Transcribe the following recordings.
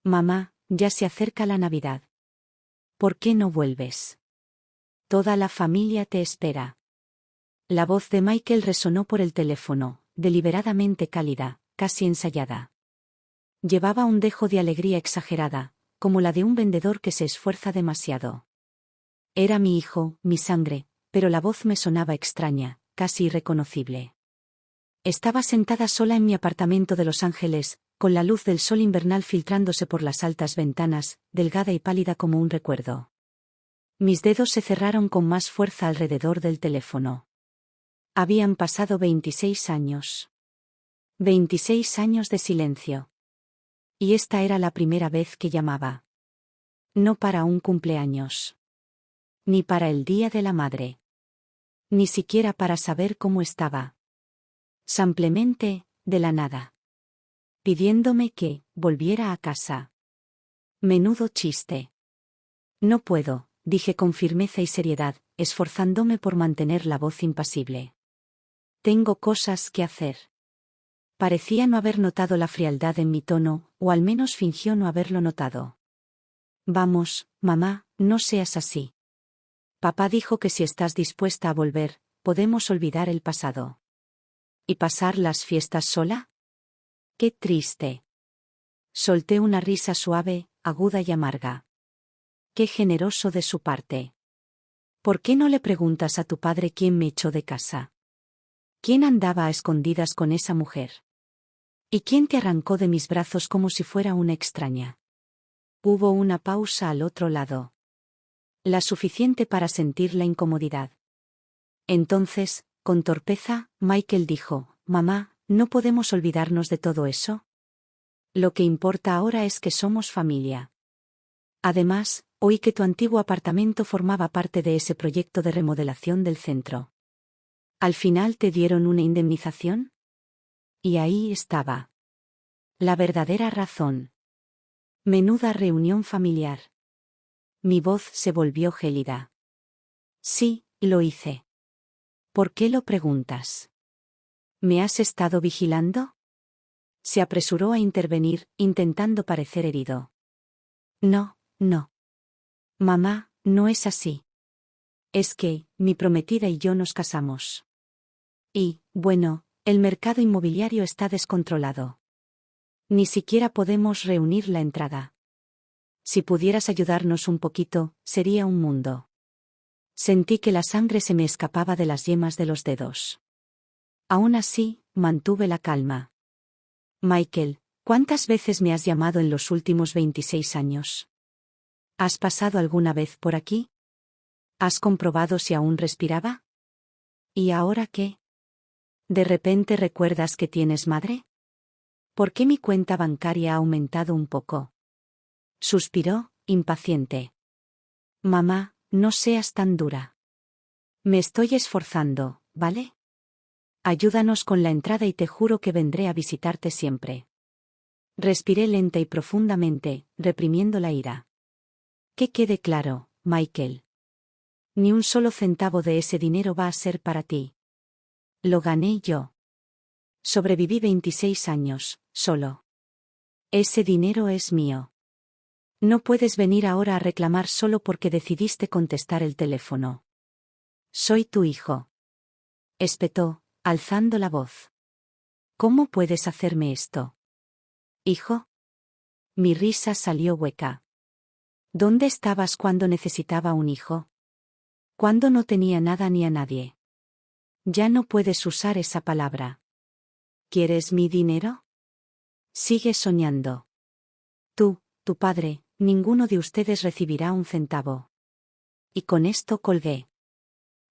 Mamá, ya se acerca la Navidad. ¿Por qué no vuelves? Toda la familia te espera. La voz de Michael resonó por el teléfono, deliberadamente cálida, casi ensayada. Llevaba un dejo de alegría exagerada, como la de un vendedor que se esfuerza demasiado. Era mi hijo, mi sangre, pero la voz me sonaba extraña, casi irreconocible. Estaba sentada sola en mi apartamento de Los Ángeles, con la luz del sol invernal filtrándose por las altas ventanas, delgada y pálida como un recuerdo. Mis dedos se cerraron con más fuerza alrededor del teléfono. Habían pasado 26 años. 26 años de silencio. Y esta era la primera vez que llamaba. No para un cumpleaños. Ni para el Día de la Madre. Ni siquiera para saber cómo estaba. Simplemente, de la nada. Pidiéndome que volviera a casa. Menudo chiste. No puedo, dije con firmeza y seriedad, esforzándome por mantener la voz impasible. Tengo cosas que hacer. Parecía no haber notado la frialdad en mi tono, o al menos fingió no haberlo notado. Vamos, mamá, no seas así. Papá dijo que si estás dispuesta a volver, podemos olvidar el pasado. ¿Y pasar las fiestas sola? ¡Qué triste! Solté una risa suave, aguda y amarga. ¡Qué generoso de su parte! ¿Por qué no le preguntas a tu padre quién me echó de casa? ¿Quién andaba a escondidas con esa mujer? ¿Y quién te arrancó de mis brazos como si fuera una extraña? Hubo una pausa al otro lado. La suficiente para sentir la incomodidad. Entonces, con torpeza, Michael dijo, «Mamá, ¿no podemos olvidarnos de todo eso? Lo que importa ahora es que somos familia. Además, oí que tu antiguo apartamento formaba parte de ese proyecto de remodelación del centro. ¿Al final te dieron una indemnización?» Y ahí estaba. La verdadera razón. Menuda reunión familiar. Mi voz se volvió gélida. Sí, lo hice. ¿Por qué lo preguntas? ¿Me has estado vigilando? Se apresuró a intervenir, intentando parecer herido. No, no. Mamá, no es así. Es que, mi prometida y yo nos casamos. Y, bueno, el mercado inmobiliario está descontrolado. Ni siquiera podemos reunir la entrada. Si pudieras ayudarnos un poquito, sería un mundo. Sentí que la sangre se me escapaba de las yemas de los dedos. Aún así, mantuve la calma. Michael, ¿cuántas veces me has llamado en los últimos 26 años? ¿Has pasado alguna vez por aquí? ¿Has comprobado si aún respiraba? ¿Y ahora qué? ¿De repente recuerdas que tienes madre? ¿Por qué mi cuenta bancaria ha aumentado un poco? Suspiró, impaciente. Mamá, no seas tan dura. Me estoy esforzando, ¿vale? Ayúdanos con la entrada y te juro que vendré a visitarte siempre. Respiré lenta y profundamente, reprimiendo la ira. Que quede claro, Michael. Ni un solo centavo de ese dinero va a ser para ti. Lo gané yo. Sobreviví 26 años, solo. Ese dinero es mío. No puedes venir ahora a reclamar solo porque decidiste contestar el teléfono. Soy tu hijo. Espetó, alzando la voz. ¿Cómo puedes hacerme esto? ¿Hijo? Mi risa salió hueca. ¿Dónde estabas cuando necesitaba un hijo? Cuando no tenía nada ni a nadie. Ya no puedes usar esa palabra. ¿Quieres mi dinero? Sigue soñando. Tú, tu padre, ninguno de ustedes recibirá un centavo. Y con esto colgué.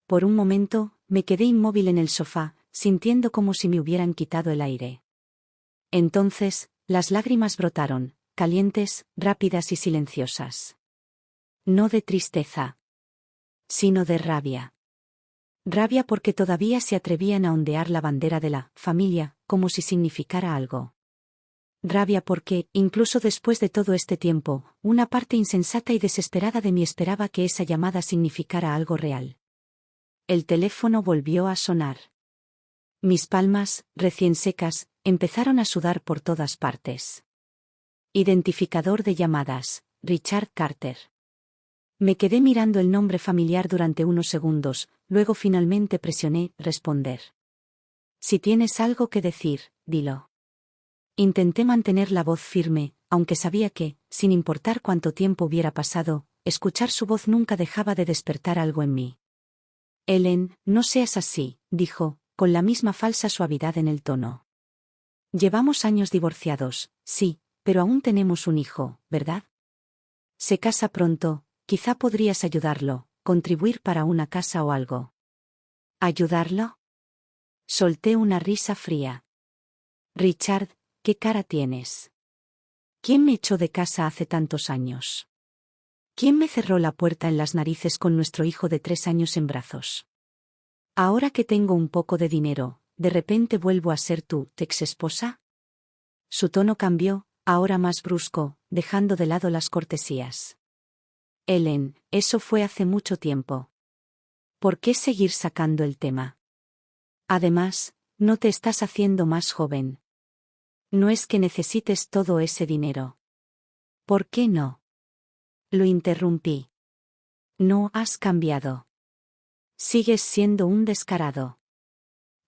Por un momento, me quedé inmóvil en el sofá, sintiendo como si me hubieran quitado el aire. Entonces, las lágrimas brotaron, calientes, rápidas y silenciosas. No de tristeza, sino de rabia. Rabia porque todavía se atrevían a ondear la bandera de la familia, como si significara algo. Rabia porque, incluso después de todo este tiempo, una parte insensata y desesperada de mí esperaba que esa llamada significara algo real. El teléfono volvió a sonar. Mis palmas, recién secas, empezaron a sudar por todas partes. Identificador de llamadas, Richard Carter. Me quedé mirando el nombre familiar durante unos segundos, luego finalmente presioné responder. Si tienes algo que decir, dilo. Intenté mantener la voz firme, aunque sabía que, sin importar cuánto tiempo hubiera pasado, escuchar su voz nunca dejaba de despertar algo en mí. Ellen, no seas así, dijo, con la misma falsa suavidad en el tono. Llevamos años divorciados, sí, pero aún tenemos un hijo, ¿verdad? Se casa pronto, quizá podrías ayudarlo, contribuir para una casa o algo. ¿Ayudarlo? Solté una risa fría. Richard, ¿qué cara tienes? ¿Quién me echó de casa hace tantos años? ¿Quién me cerró la puerta en las narices con nuestro hijo de 3 años en brazos? Ahora que tengo un poco de dinero, ¿de repente vuelvo a ser tu ex esposa? Su tono cambió, ahora más brusco, dejando de lado las cortesías. Ellen, eso fue hace mucho tiempo. ¿Por qué seguir sacando el tema? Además, no te estás haciendo más joven. No es que necesites todo ese dinero. ¿Por qué no? Lo interrumpí. No has cambiado. Sigues siendo un descarado.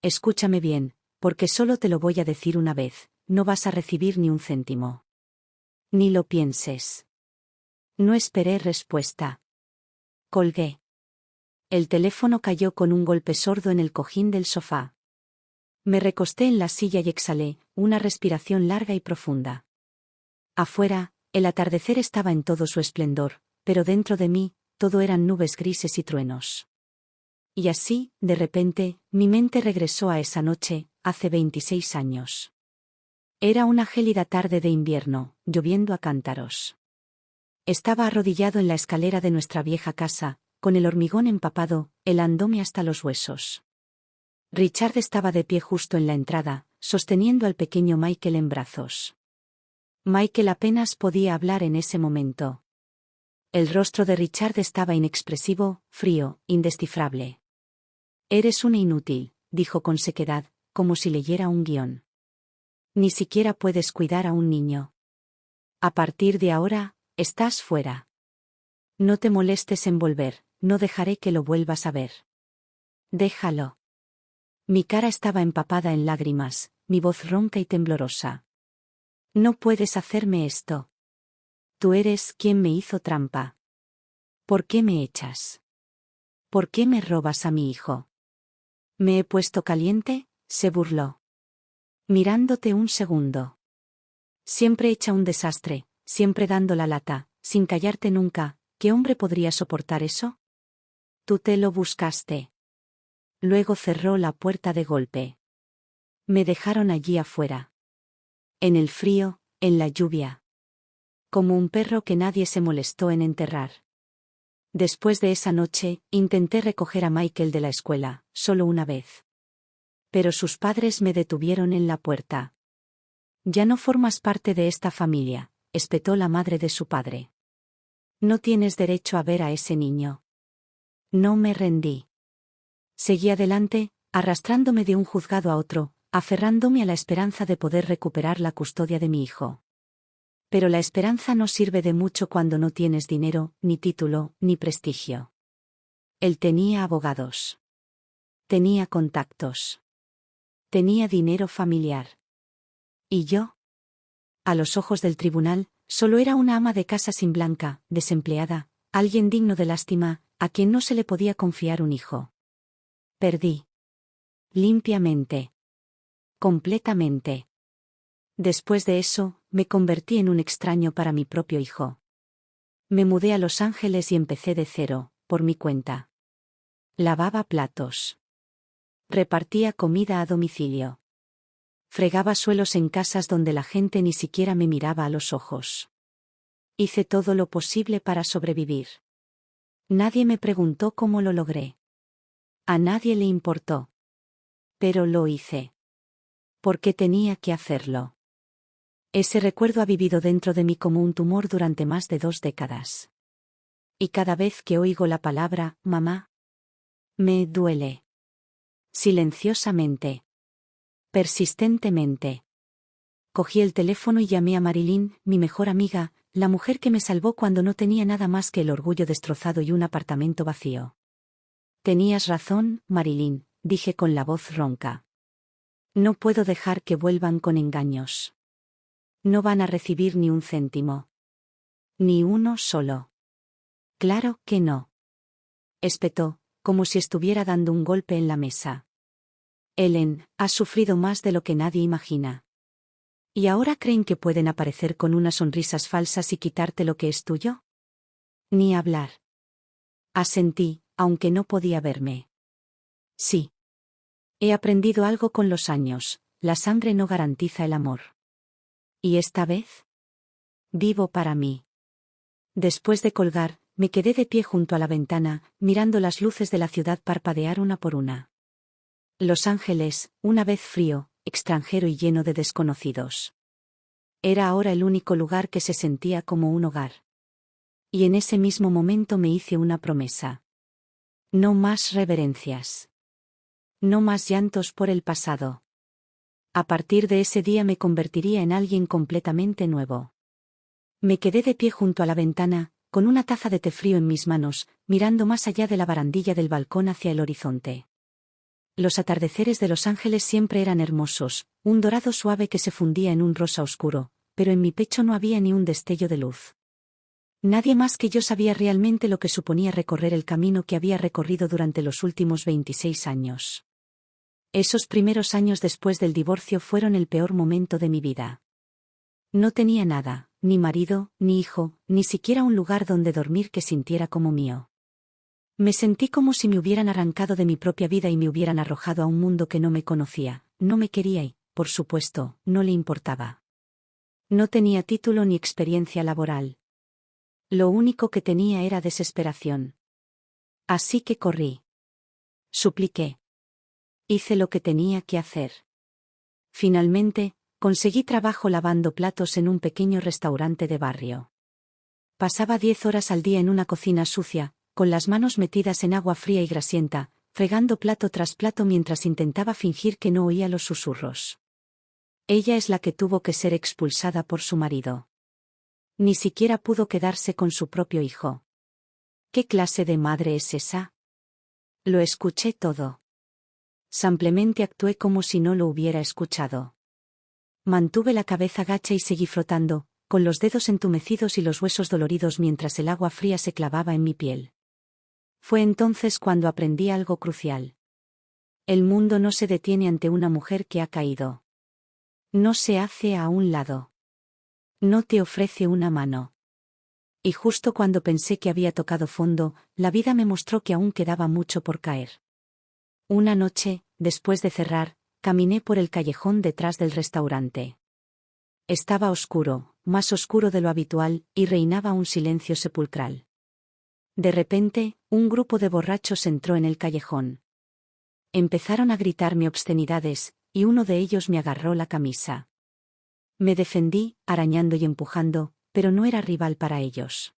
Escúchame bien, porque solo te lo voy a decir una vez, no vas a recibir ni un céntimo. Ni lo pienses. No esperé respuesta. Colgué. El teléfono cayó con un golpe sordo en el cojín del sofá. Me recosté en la silla y exhalé, una respiración larga y profunda. Afuera, el atardecer estaba en todo su esplendor, pero dentro de mí, todo eran nubes grises y truenos. Y así, de repente, mi mente regresó a esa noche, hace 26 años. Era una gélida tarde de invierno, lloviendo a cántaros. Estaba arrodillado en la escalera de nuestra vieja casa, con el hormigón empapado, helándome hasta los huesos. Richard estaba de pie justo en la entrada, sosteniendo al pequeño Michael en brazos. Michael apenas podía hablar en ese momento. El rostro de Richard estaba inexpresivo, frío, indescifrable. Eres una inútil, dijo con sequedad, como si leyera un guión. Ni siquiera puedes cuidar a un niño. A partir de ahora, estás fuera. No te molestes en volver, no dejaré que lo vuelvas a ver. Déjalo. Mi cara estaba empapada en lágrimas, mi voz ronca y temblorosa. No puedes hacerme esto. Tú eres quien me hizo trampa. ¿Por qué me echas? ¿Por qué me robas a mi hijo? ¿Me he puesto caliente?, se burló. Mirándote un segundo. Siempre hecha un desastre, siempre dando la lata, sin callarte nunca. ¿Qué hombre podría soportar eso? Tú te lo buscaste. Luego cerró la puerta de golpe. Me dejaron allí afuera. En el frío, en la lluvia. Como un perro que nadie se molestó en enterrar. Después de esa noche, intenté recoger a Michael de la escuela, solo una vez. Pero sus padres me detuvieron en la puerta. Ya no formas parte de esta familia, espetó la madre de su padre. No tienes derecho a ver a ese niño. No me rendí. Seguí adelante, arrastrándome de un juzgado a otro, aferrándome a la esperanza de poder recuperar la custodia de mi hijo. Pero la esperanza no sirve de mucho cuando no tienes dinero, ni título, ni prestigio. Él tenía abogados. Tenía contactos. Tenía dinero familiar. ¿Y yo? A los ojos del tribunal, solo era una ama de casa sin blanca, desempleada, alguien digno de lástima, a quien no se le podía confiar un hijo. Perdí. Limpiamente. Completamente. Después de eso, me convertí en un extraño para mi propio hijo. Me mudé a Los Ángeles y empecé de cero, por mi cuenta. Lavaba platos. Repartía comida a domicilio. Fregaba suelos en casas donde la gente ni siquiera me miraba a los ojos. Hice todo lo posible para sobrevivir. Nadie me preguntó cómo lo logré. A nadie le importó. Pero lo hice. Porque tenía que hacerlo. Ese recuerdo ha vivido dentro de mí como un tumor durante más de 2 décadas. Y cada vez que oigo la palabra, mamá, me duele. Silenciosamente. Persistentemente. Cogí el teléfono y llamé a Marilyn, mi mejor amiga, la mujer que me salvó cuando no tenía nada más que el orgullo destrozado y un apartamento vacío. Tenías razón, Marilyn, dije con la voz ronca. No puedo dejar que vuelvan con engaños. No van a recibir ni un céntimo. Ni uno solo. Claro que no. Espetó, como si estuviera dando un golpe en la mesa. Ellen, has sufrido más de lo que nadie imagina. ¿Y ahora creen que pueden aparecer con unas sonrisas falsas y quitarte lo que es tuyo? Ni hablar. Asentí, aunque no podía verme. Sí. He aprendido algo con los años, la sangre no garantiza el amor. ¿Y esta vez? Vivo para mí. Después de colgar, me quedé de pie junto a la ventana, mirando las luces de la ciudad parpadear una por una. Los Ángeles, una vez frío, extranjero y lleno de desconocidos. Era ahora el único lugar que se sentía como un hogar. Y en ese mismo momento me hice una promesa. No más reverencias. No más llantos por el pasado. A partir de ese día me convertiría en alguien completamente nuevo. Me quedé de pie junto a la ventana, con una taza de té frío en mis manos, mirando más allá de la barandilla del balcón hacia el horizonte. Los atardeceres de Los Ángeles siempre eran hermosos, un dorado suave que se fundía en un rosa oscuro, pero en mi pecho no había ni un destello de luz. Nadie más que yo sabía realmente lo que suponía recorrer el camino que había recorrido durante los últimos 26 años. Esos primeros años después del divorcio fueron el peor momento de mi vida. No tenía nada, ni marido, ni hijo, ni siquiera un lugar donde dormir que sintiera como mío. Me sentí como si me hubieran arrancado de mi propia vida y me hubieran arrojado a un mundo que no me conocía, no me quería y, por supuesto, no le importaba. No tenía título ni experiencia laboral. Lo único que tenía era desesperación. Así que corrí. Supliqué. Hice lo que tenía que hacer. Finalmente, conseguí trabajo lavando platos en un pequeño restaurante de barrio. Pasaba 10 horas al día en una cocina sucia, con las manos metidas en agua fría y grasienta, fregando plato tras plato mientras intentaba fingir que no oía los susurros. Ella es la que tuvo que ser expulsada por su marido. Ni siquiera pudo quedarse con su propio hijo. ¿Qué clase de madre es esa? Lo escuché todo. Simplemente actué como si no lo hubiera escuchado. Mantuve la cabeza gacha y seguí flotando, con los dedos entumecidos y los huesos doloridos mientras el agua fría se clavaba en mi piel. Fue entonces cuando aprendí algo crucial. El mundo no se detiene ante una mujer que ha caído. No se hace a un lado. No te ofrece una mano. Y justo cuando pensé que había tocado fondo, la vida me mostró que aún quedaba mucho por caer. Una noche, después de cerrar, caminé por el callejón detrás del restaurante. Estaba oscuro, más oscuro de lo habitual, y reinaba un silencio sepulcral. De repente, un grupo de borrachos entró en el callejón. Empezaron a gritarme obscenidades, y uno de ellos me agarró la camisa. Me defendí, arañando y empujando, pero no era rival para ellos.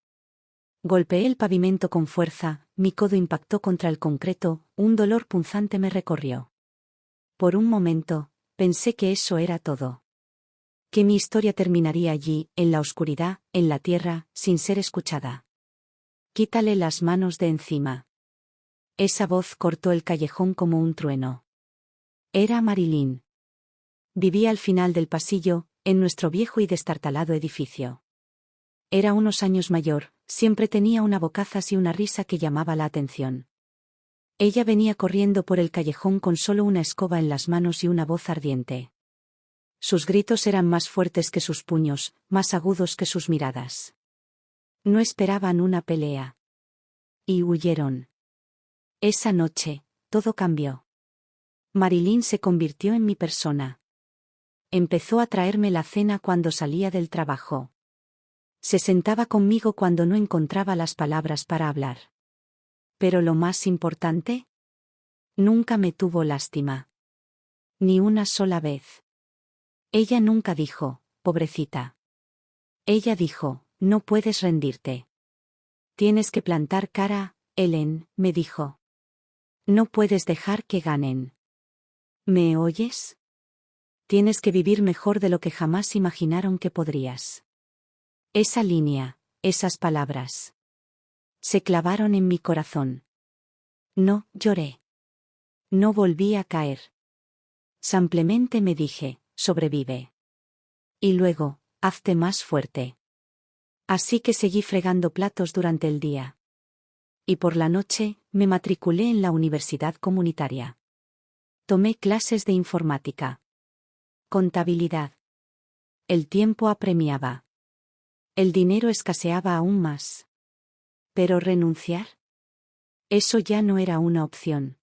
Golpeé el pavimento con fuerza, mi codo impactó contra el concreto, un dolor punzante me recorrió. Por un momento, pensé que eso era todo. Que mi historia terminaría allí, en la oscuridad, en la tierra, sin ser escuchada. Quítale las manos de encima. Esa voz cortó el callejón como un trueno. Era Marilyn. Vivía al final del pasillo, en nuestro viejo y destartalado edificio. Era unos años mayor, siempre tenía una bocazas y una risa que llamaba la atención. Ella venía corriendo por el callejón con solo una escoba en las manos y una voz ardiente. Sus gritos eran más fuertes que sus puños, más agudos que sus miradas. No esperaban una pelea. Y huyeron. Esa noche, todo cambió. Marilyn se convirtió en mi persona. Empezó a traerme la cena cuando salía del trabajo. Se sentaba conmigo cuando no encontraba las palabras para hablar. Pero lo más importante, nunca me tuvo lástima. Ni una sola vez. Ella nunca dijo, pobrecita. Ella dijo, no puedes rendirte. Tienes que plantar cara, Ellen, me dijo. No puedes dejar que ganen. ¿Me oyes? Tienes que vivir mejor de lo que jamás imaginaron que podrías. Esa línea, esas palabras. Se clavaron en mi corazón. No, lloré. No volví a caer. Simplemente me dije, sobrevive. Y luego, hazte más fuerte. Así que seguí fregando platos durante el día. Y por la noche, me matriculé en la universidad comunitaria. Tomé clases de informática. Contabilidad. El tiempo apremiaba. El dinero escaseaba aún más. ¿Pero renunciar? Eso ya no era una opción.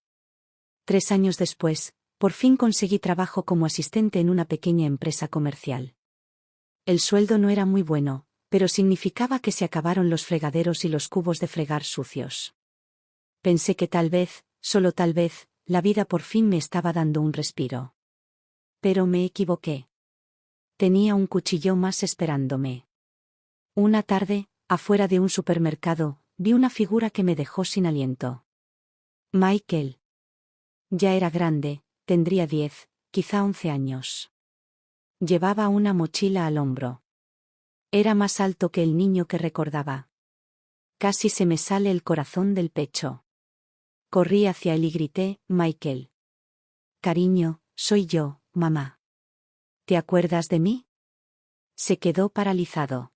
3 años después, por fin conseguí trabajo como asistente en una pequeña empresa comercial. El sueldo no era muy bueno, pero significaba que se acabaron los fregaderos y los cubos de fregar sucios. Pensé que tal vez, solo tal vez, la vida por fin me estaba dando un respiro. Pero me equivoqué. Tenía un cuchillo más esperándome. Una tarde, afuera de un supermercado, vi una figura que me dejó sin aliento. Michael. Ya era grande, tendría 10, quizá 11 años. Llevaba una mochila al hombro. Era más alto que el niño que recordaba. Casi se me sale el corazón del pecho. Corrí hacia él y grité, Michael. Cariño, soy yo, mamá. ¿Te acuerdas de mí? Se quedó paralizado.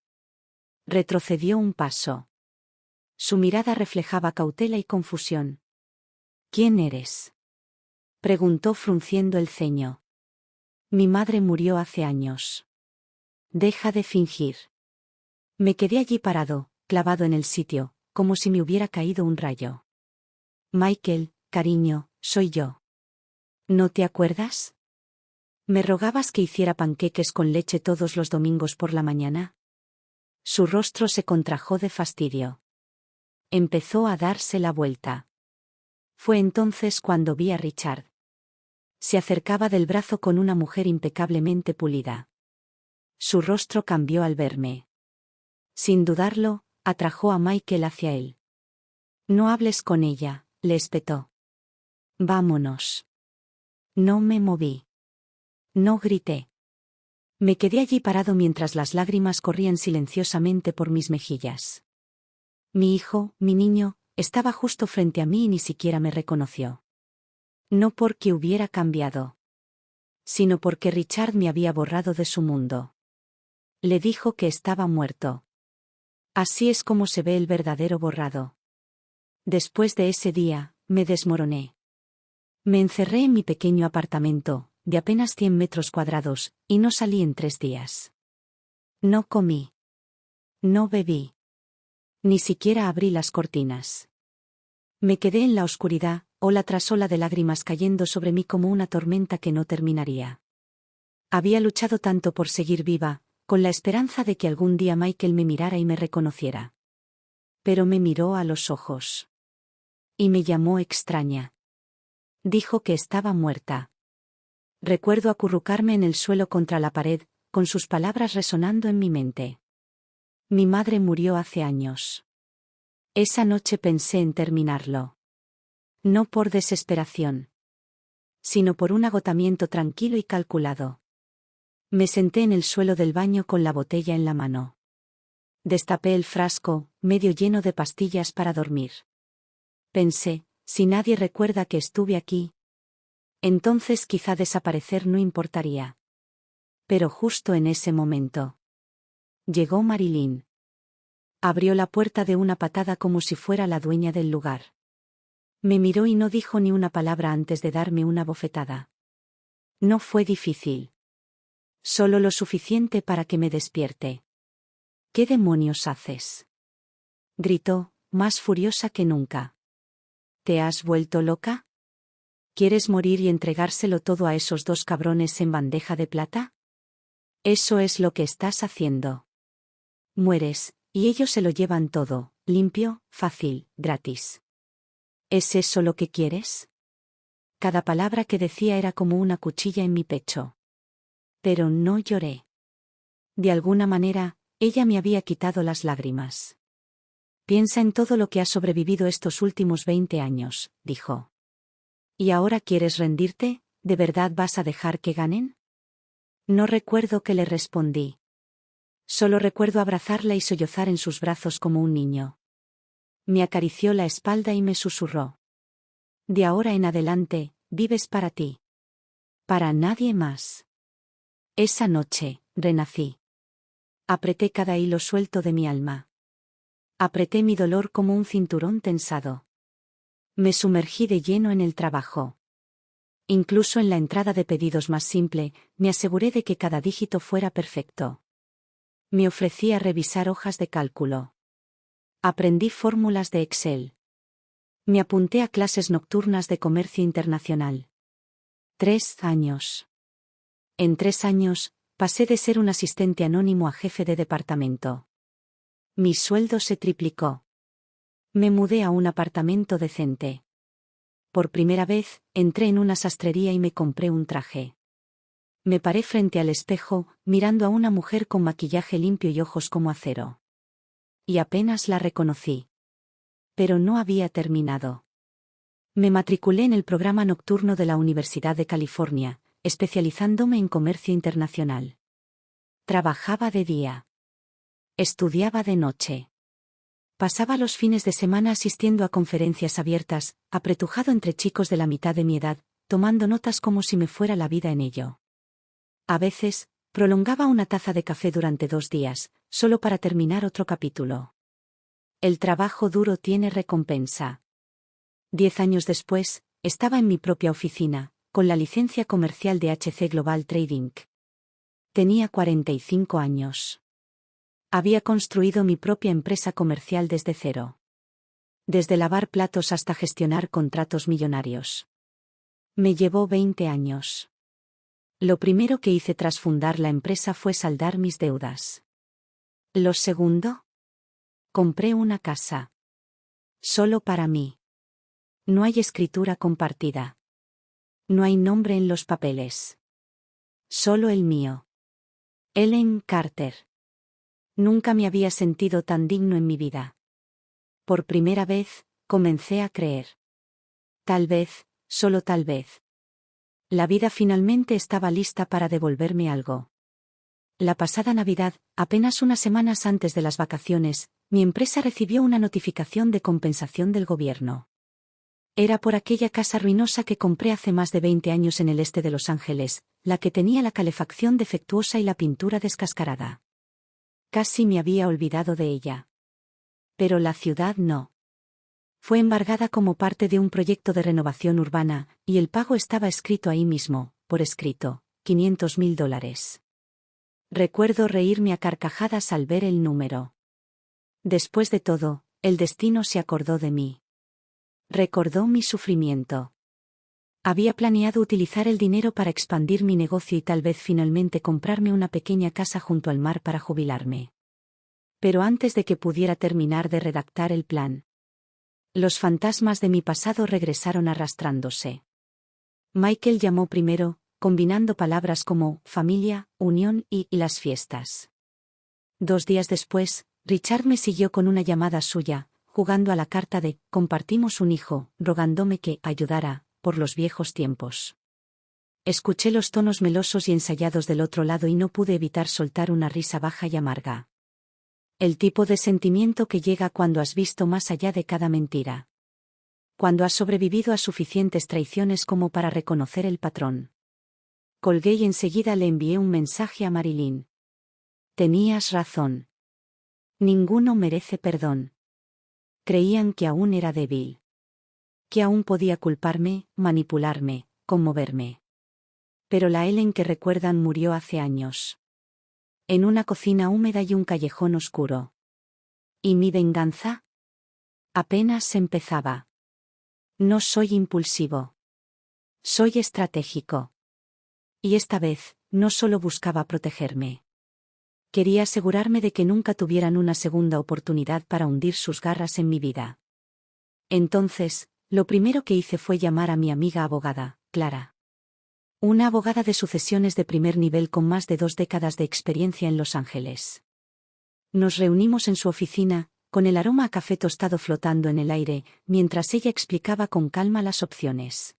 Retrocedió un paso. Su mirada reflejaba cautela y confusión. ¿Quién eres? Preguntó frunciendo el ceño. Mi madre murió hace años. Deja de fingir. Me quedé allí parado, clavado en el sitio, como si me hubiera caído un rayo. Michael, cariño, soy yo. ¿No te acuerdas? ¿Me rogabas que hiciera panqueques con leche todos los domingos por la mañana? Su rostro se contrajo de fastidio. Empezó a darse la vuelta. Fue entonces cuando vi a Richard. Se acercaba del brazo con una mujer impecablemente pulida. Su rostro cambió al verme. Sin dudarlo, atrajo a Michael hacia él. No hables con ella, le espetó. Vámonos. No me moví. No grité. Me quedé allí parado mientras las lágrimas corrían silenciosamente por mis mejillas. Mi hijo, mi niño, estaba justo frente a mí y ni siquiera me reconoció. No porque hubiera cambiado, sino porque Richard me había borrado de su mundo. Le dijo que estaba muerto. Así es como se ve el verdadero borrado. Después de ese día, me desmoroné. Me encerré en mi pequeño apartamento, de apenas 100 metros cuadrados, y no salí en 3 días. No comí. No bebí. Ni siquiera abrí las cortinas. Me quedé en la oscuridad, ola tras ola de lágrimas cayendo sobre mí como una tormenta que no terminaría. Había luchado tanto por seguir viva, con la esperanza de que algún día Michael me mirara y me reconociera. Pero me miró a los ojos. Y me llamó extraña. Dijo que estaba muerta. Recuerdo acurrucarme en el suelo contra la pared, con sus palabras resonando en mi mente. Mi madre murió hace años. Esa noche pensé en terminarlo. No por desesperación, sino por un agotamiento tranquilo y calculado. Me senté en el suelo del baño con la botella en la mano. Destapé el frasco, medio lleno de pastillas para dormir. Pensé, si nadie recuerda que estuve aquí, entonces quizá desaparecer no importaría. Pero justo en ese momento llegó Marilyn. Abrió la puerta de una patada como si fuera la dueña del lugar. Me miró y no dijo ni una palabra antes de darme una bofetada. No fue difícil. Solo lo suficiente para que me despierte. ¿Qué demonios haces? Gritó, más furiosa que nunca. ¿Te has vuelto loca? ¿Quieres morir y entregárselo todo a esos 2 cabrones en bandeja de plata? Eso es lo que estás haciendo. Mueres, y ellos se lo llevan todo, limpio, fácil, gratis. ¿Es eso lo que quieres? Cada palabra que decía era como una cuchilla en mi pecho. Pero no lloré. De alguna manera, ella me había quitado las lágrimas. Piensa en todo lo que has sobrevivido estos últimos 20 años, dijo. ¿Y ahora quieres rendirte? ¿De verdad vas a dejar que ganen? No recuerdo qué le respondí. Solo recuerdo abrazarla y sollozar en sus brazos como un niño. Me acarició la espalda y me susurró. De ahora en adelante, vives para ti. Para nadie más. Esa noche, renací. Apreté cada hilo suelto de mi alma. Apreté mi dolor como un cinturón tensado. Me sumergí de lleno en el trabajo. Incluso en la entrada de pedidos más simple, me aseguré de que cada dígito fuera perfecto. Me ofrecí a revisar hojas de cálculo. Aprendí fórmulas de Excel. Me apunté a clases nocturnas de comercio internacional. 3 años. En 3 años, pasé de ser un asistente anónimo a jefe de departamento. Mi sueldo se triplicó. Me mudé a un apartamento decente. Por primera vez, entré en una sastrería y me compré un traje. Me paré frente al espejo, mirando a una mujer con maquillaje limpio y ojos como acero. Y apenas la reconocí. Pero no había terminado. Me matriculé en el programa nocturno de la Universidad de California, especializándome en comercio internacional. Trabajaba de día. Estudiaba de noche. Pasaba los fines de semana asistiendo a conferencias abiertas, apretujado entre chicos de la mitad de mi edad, tomando notas como si me fuera la vida en ello. A veces, prolongaba una taza de café durante 2 días, solo para terminar otro capítulo. El trabajo duro tiene recompensa. 10 años después, estaba en mi propia oficina, con la licencia comercial de HC Global Trading. Tenía 45 años. Había construido mi propia empresa comercial desde cero. Desde lavar platos hasta gestionar contratos millonarios. Me llevó 20 años. Lo primero que hice tras fundar la empresa fue saldar mis deudas. Lo segundo, compré una casa. Solo para mí. No hay escritura compartida. No hay nombre en los papeles. Solo el mío. Ellen Carter. Nunca me había sentido tan digno en mi vida. Por primera vez, comencé a creer. Tal vez, solo tal vez. La vida finalmente estaba lista para devolverme algo. La pasada Navidad, apenas unas semanas antes de las vacaciones, mi empresa recibió una notificación de compensación del gobierno. Era por aquella casa ruinosa que compré hace más de 20 años en el este de Los Ángeles, la que tenía la calefacción defectuosa y la pintura descascarada. Casi me había olvidado de ella. Pero la ciudad no. Fue embargada como parte de un proyecto de renovación urbana, y el pago estaba escrito ahí mismo, por escrito, $500,000. Recuerdo reírme a carcajadas al ver el número. Después de todo, el destino se acordó de mí. Recordó mi sufrimiento. Había planeado utilizar el dinero para expandir mi negocio y tal vez finalmente comprarme una pequeña casa junto al mar para jubilarme. Pero antes de que pudiera terminar de redactar el plan, los fantasmas de mi pasado regresaron arrastrándose. Michael llamó primero, combinando palabras como familia, unión y las fiestas. 2 días después, Richard me siguió con una llamada suya, jugando a la carta de compartimos un hijo, rogándome que ayudara, por los viejos tiempos. Escuché los tonos melosos y ensayados del otro lado y no pude evitar soltar una risa baja y amarga. El tipo de sentimiento que llega cuando has visto más allá de cada mentira. Cuando has sobrevivido a suficientes traiciones como para reconocer el patrón. Colgué y enseguida le envié un mensaje a Marilyn. Tenías razón. Ninguno merece perdón. Creían que aún era débil. Que aún podía culparme, manipularme, conmoverme. Pero la Ellen que recuerdan murió hace años. En una cocina húmeda y un callejón oscuro. ¿Y mi venganza? Apenas empezaba. No soy impulsivo. Soy estratégico. Y esta vez, no solo buscaba protegerme. Quería asegurarme de que nunca tuvieran una segunda oportunidad para hundir sus garras en mi vida. Entonces, lo primero que hice fue llamar a mi amiga abogada, Clara. Una abogada de sucesiones de primer nivel con más de 2 décadas de experiencia en Los Ángeles. Nos reunimos en su oficina, con el aroma a café tostado flotando en el aire, mientras ella explicaba con calma las opciones.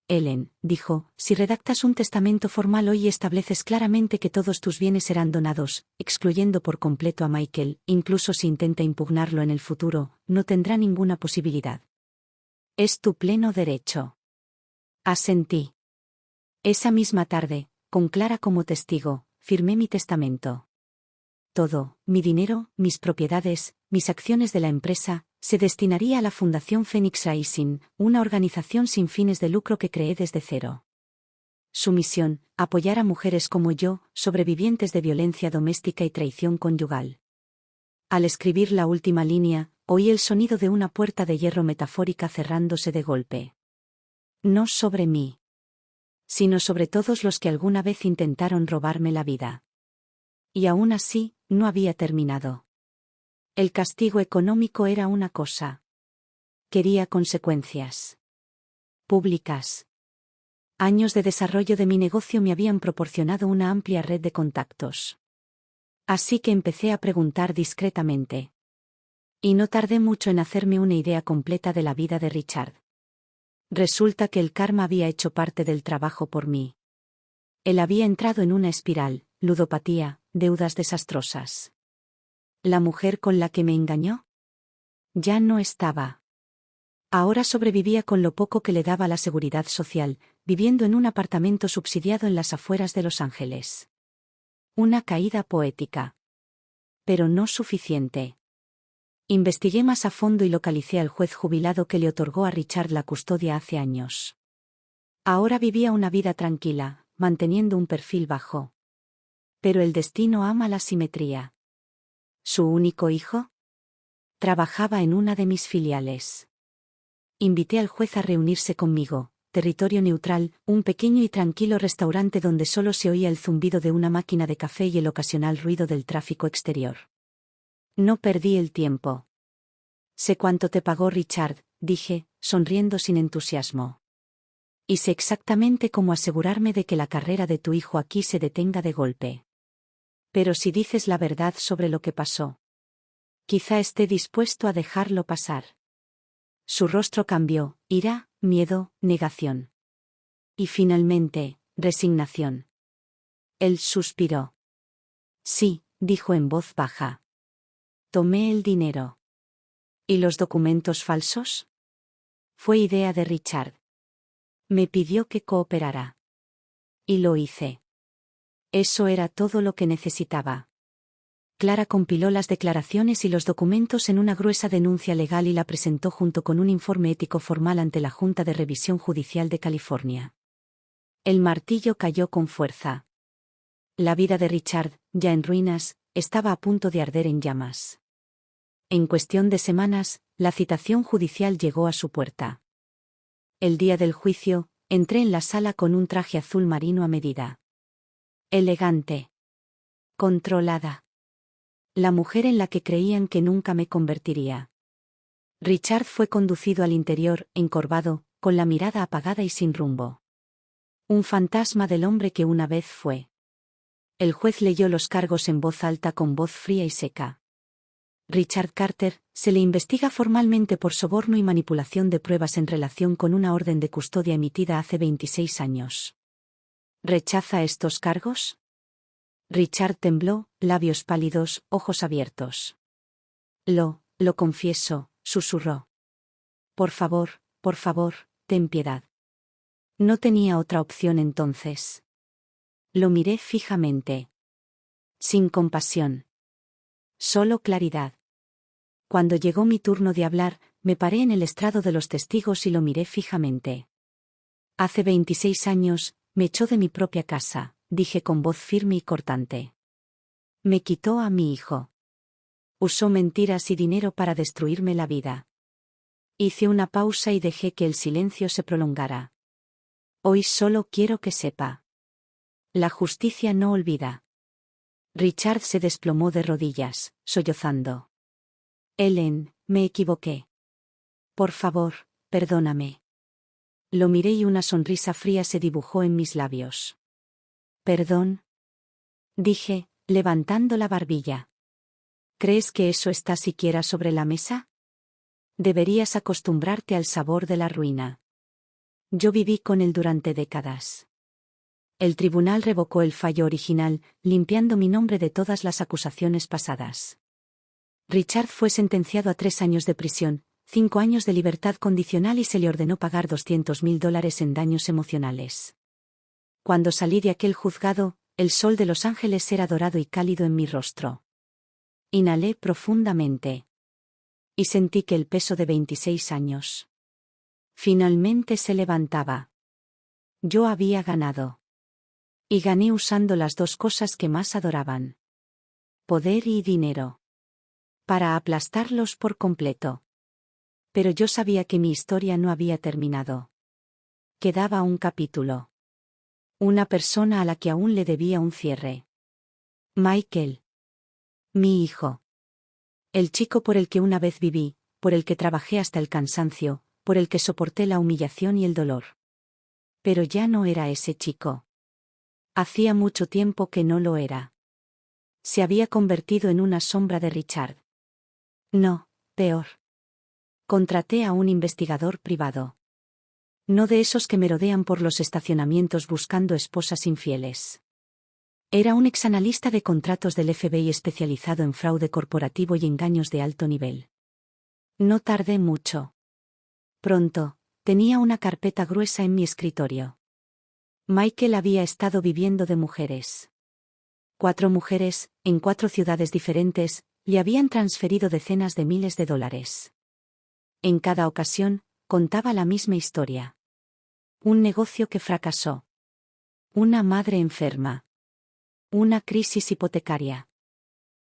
Ellen, dijo, si redactas un testamento formal hoy y estableces claramente que todos tus bienes serán donados, excluyendo por completo a Michael, incluso si intenta impugnarlo en el futuro, no tendrá ninguna posibilidad. Es tu pleno derecho. Asentí. Esa misma tarde, con Clara como testigo, firmé mi testamento. Todo, mi dinero, mis propiedades, mis acciones de la empresa, se destinaría a la Fundación Phoenix Rising, una organización sin fines de lucro que creé desde cero. Su misión, apoyar a mujeres como yo, sobrevivientes de violencia doméstica y traición conyugal. Al escribir la última línea, oí el sonido de una puerta de hierro metafórica cerrándose de golpe. No sobre mí, sino sobre todos los que alguna vez intentaron robarme la vida. Y aún así, no había terminado. El castigo económico era una cosa. Quería consecuencias públicas. Años de desarrollo de mi negocio me habían proporcionado una amplia red de contactos. Así que empecé a preguntar discretamente. Y no tardé mucho en hacerme una idea completa de la vida de Richard. Resulta que el karma había hecho parte del trabajo por mí. Él había entrado en una espiral, ludopatía, deudas desastrosas. ¿La mujer con la que me engañó? Ya no estaba. Ahora sobrevivía con lo poco que le daba la seguridad social, viviendo en un apartamento subsidiado en las afueras de Los Ángeles. Una caída poética. Pero no suficiente. Investigué más a fondo y localicé al juez jubilado que le otorgó a Richard la custodia hace años. Ahora vivía una vida tranquila, manteniendo un perfil bajo. Pero el destino ama la simetría. ¿Su único hijo? Trabajaba en una de mis filiales. Invité al juez a reunirse conmigo, territorio neutral, un pequeño y tranquilo restaurante donde solo se oía el zumbido de una máquina de café y el ocasional ruido del tráfico exterior. No perdí el tiempo. Sé cuánto te pagó Richard, dije, sonriendo sin entusiasmo. Y sé exactamente cómo asegurarme de que la carrera de tu hijo aquí se detenga de golpe. Pero si dices la verdad sobre lo que pasó, quizá esté dispuesto a dejarlo pasar. Su rostro cambió, ira, miedo, negación. Y finalmente, resignación. Él suspiró. Sí, dijo en voz baja. Tomé el dinero. ¿Y los documentos falsos? Fue idea de Richard. Me pidió que cooperara. Y lo hice. Eso era todo lo que necesitaba. Clara compiló las declaraciones y los documentos en una gruesa denuncia legal y la presentó junto con un informe ético formal ante la Junta de Revisión Judicial de California. El martillo cayó con fuerza. La vida de Richard, ya en ruinas, estaba a punto de arder en llamas. En cuestión de semanas, la citación judicial llegó a su puerta. El día del juicio, entré en la sala con un traje azul marino a medida. Elegante. Controlada. La mujer en la que creían que nunca me convertiría. Richard fue conducido al interior, encorvado, con la mirada apagada y sin rumbo. Un fantasma del hombre que una vez fue. El juez leyó los cargos en voz alta con voz fría y seca. Richard Carter, se le investiga formalmente por soborno y manipulación de pruebas en relación con una orden de custodia emitida hace 26 años. ¿Rechaza estos cargos? Richard tembló, labios pálidos, ojos abiertos. Lo confieso, susurró. Por favor, ten piedad. No tenía otra opción entonces. Lo miré fijamente. Sin compasión. Solo claridad. Cuando llegó mi turno de hablar, me paré en el estrado de los testigos y lo miré fijamente. Hace 26 años, me echó de mi propia casa, dije con voz firme y cortante. Me quitó a mi hijo. Usó mentiras y dinero para destruirme la vida. Hice una pausa y dejé que el silencio se prolongara. Hoy solo quiero que sepa. La justicia no olvida. Richard se desplomó de rodillas, sollozando. Ellen, me equivoqué. Por favor, perdóname. Lo miré y una sonrisa fría se dibujó en mis labios. ¿Perdón? Dije, levantando la barbilla. ¿Crees que eso está siquiera sobre la mesa? Deberías acostumbrarte al sabor de la ruina. Yo viví con él durante décadas. El tribunal revocó el fallo original, limpiando mi nombre de todas las acusaciones pasadas. Richard fue sentenciado a 3 años de prisión, 5 años de libertad condicional y se le ordenó pagar $200.000 en daños emocionales. Cuando salí de aquel juzgado, el sol de Los Ángeles era dorado y cálido en mi rostro. Inhalé profundamente. Y sentí que el peso de 26 años finalmente se levantaba. Yo había ganado. Y gané usando las dos cosas que más adoraban: poder y dinero. Para aplastarlos por completo. Pero yo sabía que mi historia no había terminado. Quedaba un capítulo. Una persona a la que aún le debía un cierre. Michael. Mi hijo. El chico por el que una vez viví, por el que trabajé hasta el cansancio, por el que soporté la humillación y el dolor. Pero ya no era ese chico. Hacía mucho tiempo que no lo era. Se había convertido en una sombra de Richard. No, peor. Contraté a un investigador privado. No de esos que merodean por los estacionamientos buscando esposas infieles. Era un exanalista de contratos del FBI especializado en fraude corporativo y engaños de alto nivel. No tardé mucho. Pronto, tenía una carpeta gruesa en mi escritorio. Michael había estado viviendo de mujeres. 4 mujeres, en 4 ciudades diferentes, le habían transferido decenas de miles de dólares. En cada ocasión, contaba la misma historia. Un negocio que fracasó. Una madre enferma. Una crisis hipotecaria.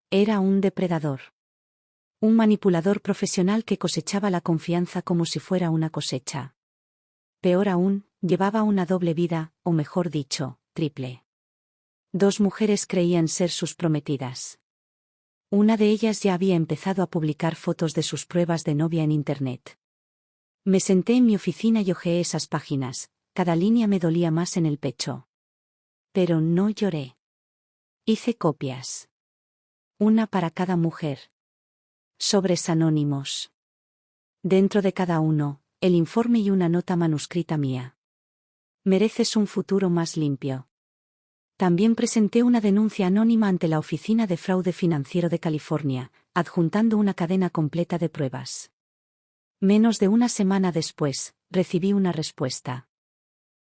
Era un depredador. Un manipulador profesional que cosechaba la confianza como si fuera una cosecha. Peor aún, llevaba una doble vida, o mejor dicho, triple. 2 mujeres creían ser sus prometidas. Una de ellas ya había empezado a publicar fotos de sus pruebas de novia en Internet. Me senté en mi oficina y hojeé esas páginas, cada línea me dolía más en el pecho. Pero no lloré. Hice copias. Una para cada mujer. Sobres anónimos. Dentro de cada uno, el informe y una nota manuscrita mía. Mereces un futuro más limpio. También presenté una denuncia anónima ante la Oficina de Fraude Financiero de California, adjuntando una cadena completa de pruebas. Menos de una semana después, recibí una respuesta.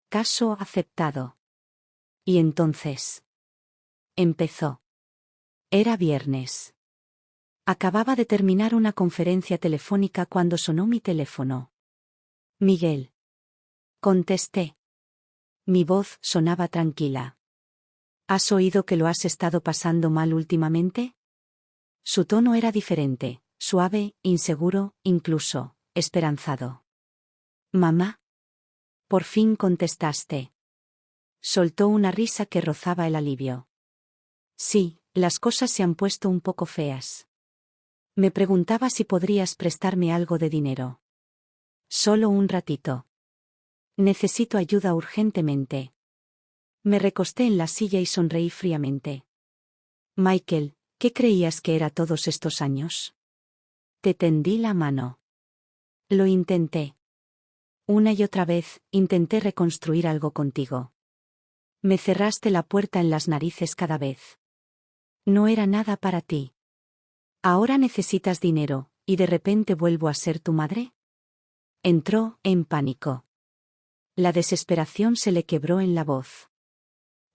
Caso aceptado. Y entonces. Empezó. Era viernes. Acababa de terminar una conferencia telefónica cuando sonó mi teléfono. Miguel. Contesté. Mi voz sonaba tranquila. ¿Has oído que lo has estado pasando mal últimamente? Su tono era diferente, suave, inseguro, incluso esperanzado. Mamá. Por fin contestaste. Soltó una risa que rozaba el alivio. Sí, las cosas se han puesto un poco feas. Me preguntaba si podrías prestarme algo de dinero. Solo un ratito. Necesito ayuda urgentemente. Me recosté en la silla y sonreí fríamente. Michael, ¿qué creías que era todos estos años? Te tendí la mano. Lo intenté. Una y otra vez, intenté reconstruir algo contigo. Me cerraste la puerta en las narices cada vez. No era nada para ti. Ahora necesitas dinero, ¿y de repente vuelvo a ser tu madre? Entró en pánico. La desesperación se le quebró en la voz.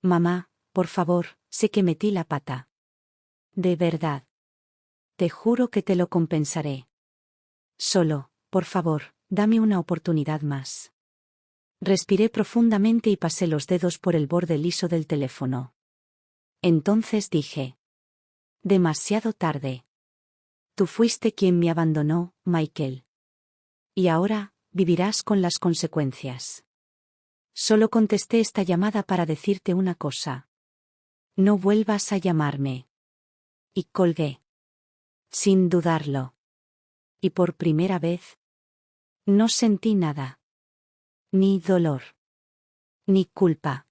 Mamá, por favor, sé que metí la pata. De verdad. Te juro que te lo compensaré. Solo, por favor, dame una oportunidad más. Respiré profundamente y pasé los dedos por el borde liso del teléfono. Entonces dije. Demasiado tarde. Tú fuiste quien me abandonó, Michael. Y ahora, vivirás con las consecuencias. Solo contesté esta llamada para decirte una cosa. No vuelvas a llamarme. Y colgué. Sin dudarlo. Y por primera vez, no sentí nada. Ni dolor. Ni culpa.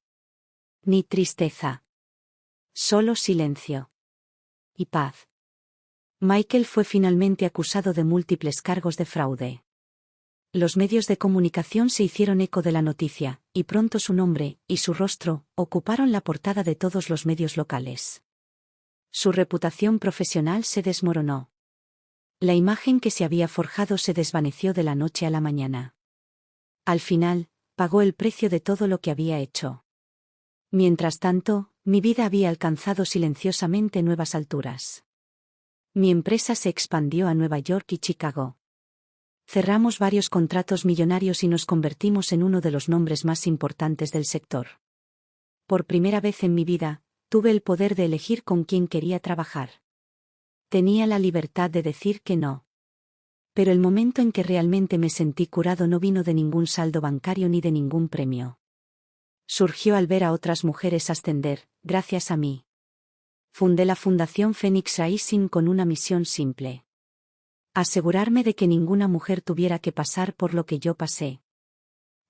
Ni tristeza. Solo silencio. Y paz. Michael fue finalmente acusado de múltiples cargos de fraude. Los medios de comunicación se hicieron eco de la noticia, y pronto su nombre y su rostro ocuparon la portada de todos los medios locales. Su reputación profesional se desmoronó. La imagen que se había forjado se desvaneció de la noche a la mañana. Al final, pagó el precio de todo lo que había hecho. Mientras tanto, mi vida había alcanzado silenciosamente nuevas alturas. Mi empresa se expandió a Nueva York y Chicago. Cerramos varios contratos millonarios y nos convertimos en uno de los nombres más importantes del sector. Por primera vez en mi vida, tuve el poder de elegir con quién quería trabajar. Tenía la libertad de decir que no. Pero el momento en que realmente me sentí curado no vino de ningún saldo bancario ni de ningún premio. Surgió al ver a otras mujeres ascender, gracias a mí. Fundé la Fundación Phoenix Rising con una misión simple: asegurarme de que ninguna mujer tuviera que pasar por lo que yo pasé.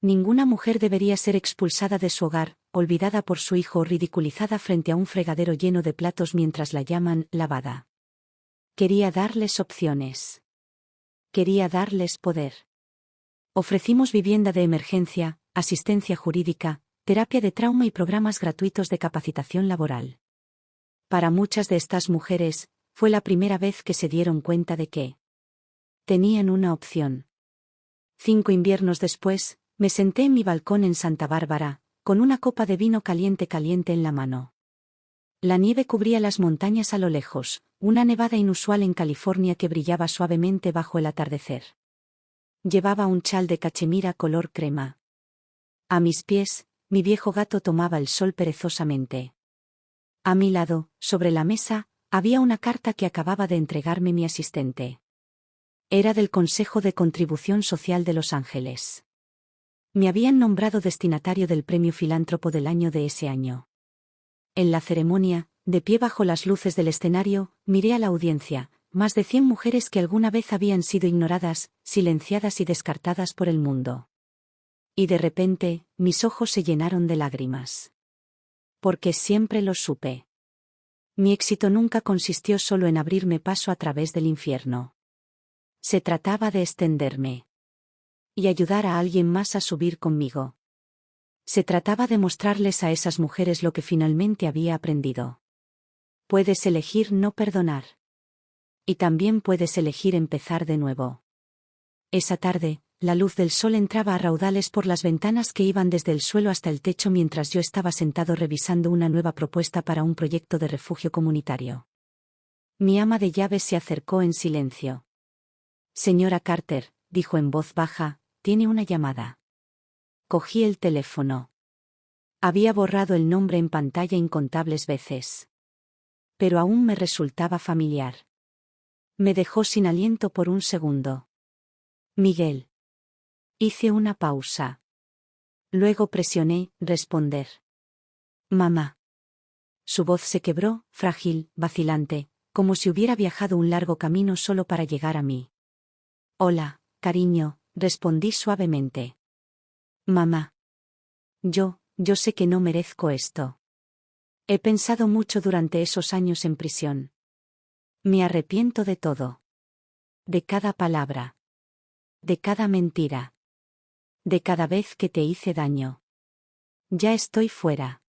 Ninguna mujer debería ser expulsada de su hogar, olvidada por su hijo o ridiculizada frente a un fregadero lleno de platos mientras la llaman lavada. Quería darles opciones. Quería darles poder. Ofrecimos vivienda de emergencia, asistencia jurídica, terapia de trauma y programas gratuitos de capacitación laboral. Para muchas de estas mujeres, fue la primera vez que se dieron cuenta de que tenían una opción. 5 inviernos después, me senté en mi balcón en Santa Bárbara, con una copa de vino caliente en la mano. La nieve cubría las montañas a lo lejos, una nevada inusual en California que brillaba suavemente bajo el atardecer. Llevaba un chal de cachemira color crema. A mis pies, mi viejo gato tomaba el sol perezosamente. A mi lado, sobre la mesa, había una carta que acababa de entregarme mi asistente. Era del Consejo de Contribución Social de Los Ángeles. Me habían nombrado destinatario del Premio Filántropo del año de ese año. En la ceremonia, de pie bajo las luces del escenario, miré a la audiencia, más de 100 mujeres que alguna vez habían sido ignoradas, silenciadas y descartadas por el mundo. Y de repente, mis ojos se llenaron de lágrimas. Porque siempre lo supe. Mi éxito nunca consistió solo en abrirme paso a través del infierno. Se trataba de extenderme. Y ayudar a alguien más a subir conmigo. Se trataba de mostrarles a esas mujeres lo que finalmente había aprendido. Puedes elegir no perdonar. Y también puedes elegir empezar de nuevo. Esa tarde, la luz del sol entraba a raudales por las ventanas que iban desde el suelo hasta el techo mientras yo estaba sentado revisando una nueva propuesta para un proyecto de refugio comunitario. Mi ama de llaves se acercó en silencio. Señora Carter, dijo en voz baja, tiene una llamada. Cogí el teléfono. Había borrado el nombre en pantalla incontables veces. Pero aún me resultaba familiar. Me dejó sin aliento por un segundo. Miguel. Hice una pausa. Luego presioné responder. Mamá. Su voz se quebró, frágil, vacilante, como si hubiera viajado un largo camino solo para llegar a mí. Hola, cariño, respondí suavemente. Mamá. Yo sé que no merezco esto. He pensado mucho durante esos años en prisión. Me arrepiento de todo. De cada palabra. De cada mentira. De cada vez que te hice daño. Ya estoy fuera.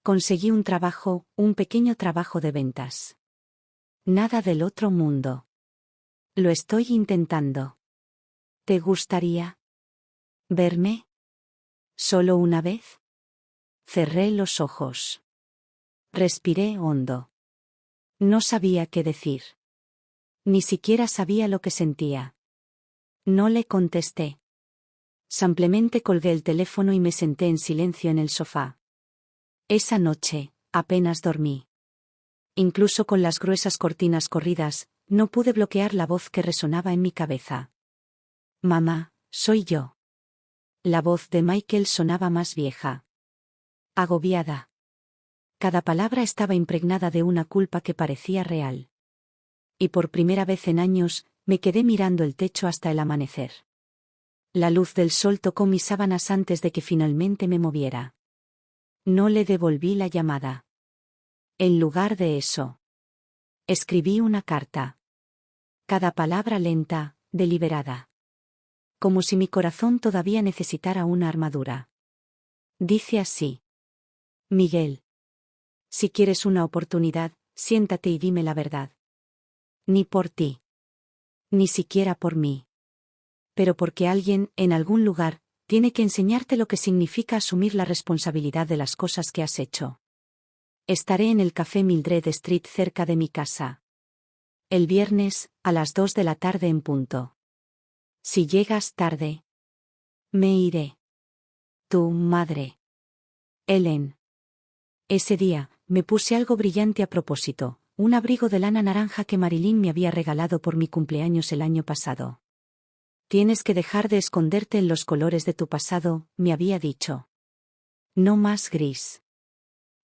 Conseguí un trabajo, un pequeño trabajo de ventas. Nada del otro mundo. Lo estoy intentando. ¿Te gustaría verme? ¿Solo una vez? Cerré los ojos. Respiré hondo. No sabía qué decir. Ni siquiera sabía lo que sentía. No le contesté. Simplemente colgué el teléfono y me senté en silencio en el sofá. Esa noche, apenas dormí. Incluso con las gruesas cortinas corridas, no pude bloquear la voz que resonaba en mi cabeza. Mamá, soy yo. La voz de Michael sonaba más vieja. Agobiada. Cada palabra estaba impregnada de una culpa que parecía real. Y por primera vez en años, me quedé mirando el techo hasta el amanecer. La luz del sol tocó mis sábanas antes de que finalmente me moviera. No le devolví la llamada. En lugar de eso, escribí una carta. Cada palabra lenta, deliberada. Como si mi corazón todavía necesitara una armadura. Dice así. Miguel. Si quieres una oportunidad, siéntate y dime la verdad. Ni por ti. Ni siquiera por mí. Pero porque alguien, en algún lugar, tiene que enseñarte lo que significa asumir la responsabilidad de las cosas que has hecho. Estaré en el café Mildred Street cerca de mi casa. El viernes, a las 2 de la tarde en punto. Si llegas tarde, me iré. Tu madre. Ellen. Ese día, me puse algo brillante a propósito, un abrigo de lana naranja que Marilyn me había regalado por mi cumpleaños el año pasado. Tienes que dejar de esconderte en los colores de tu pasado, me había dicho. No más gris.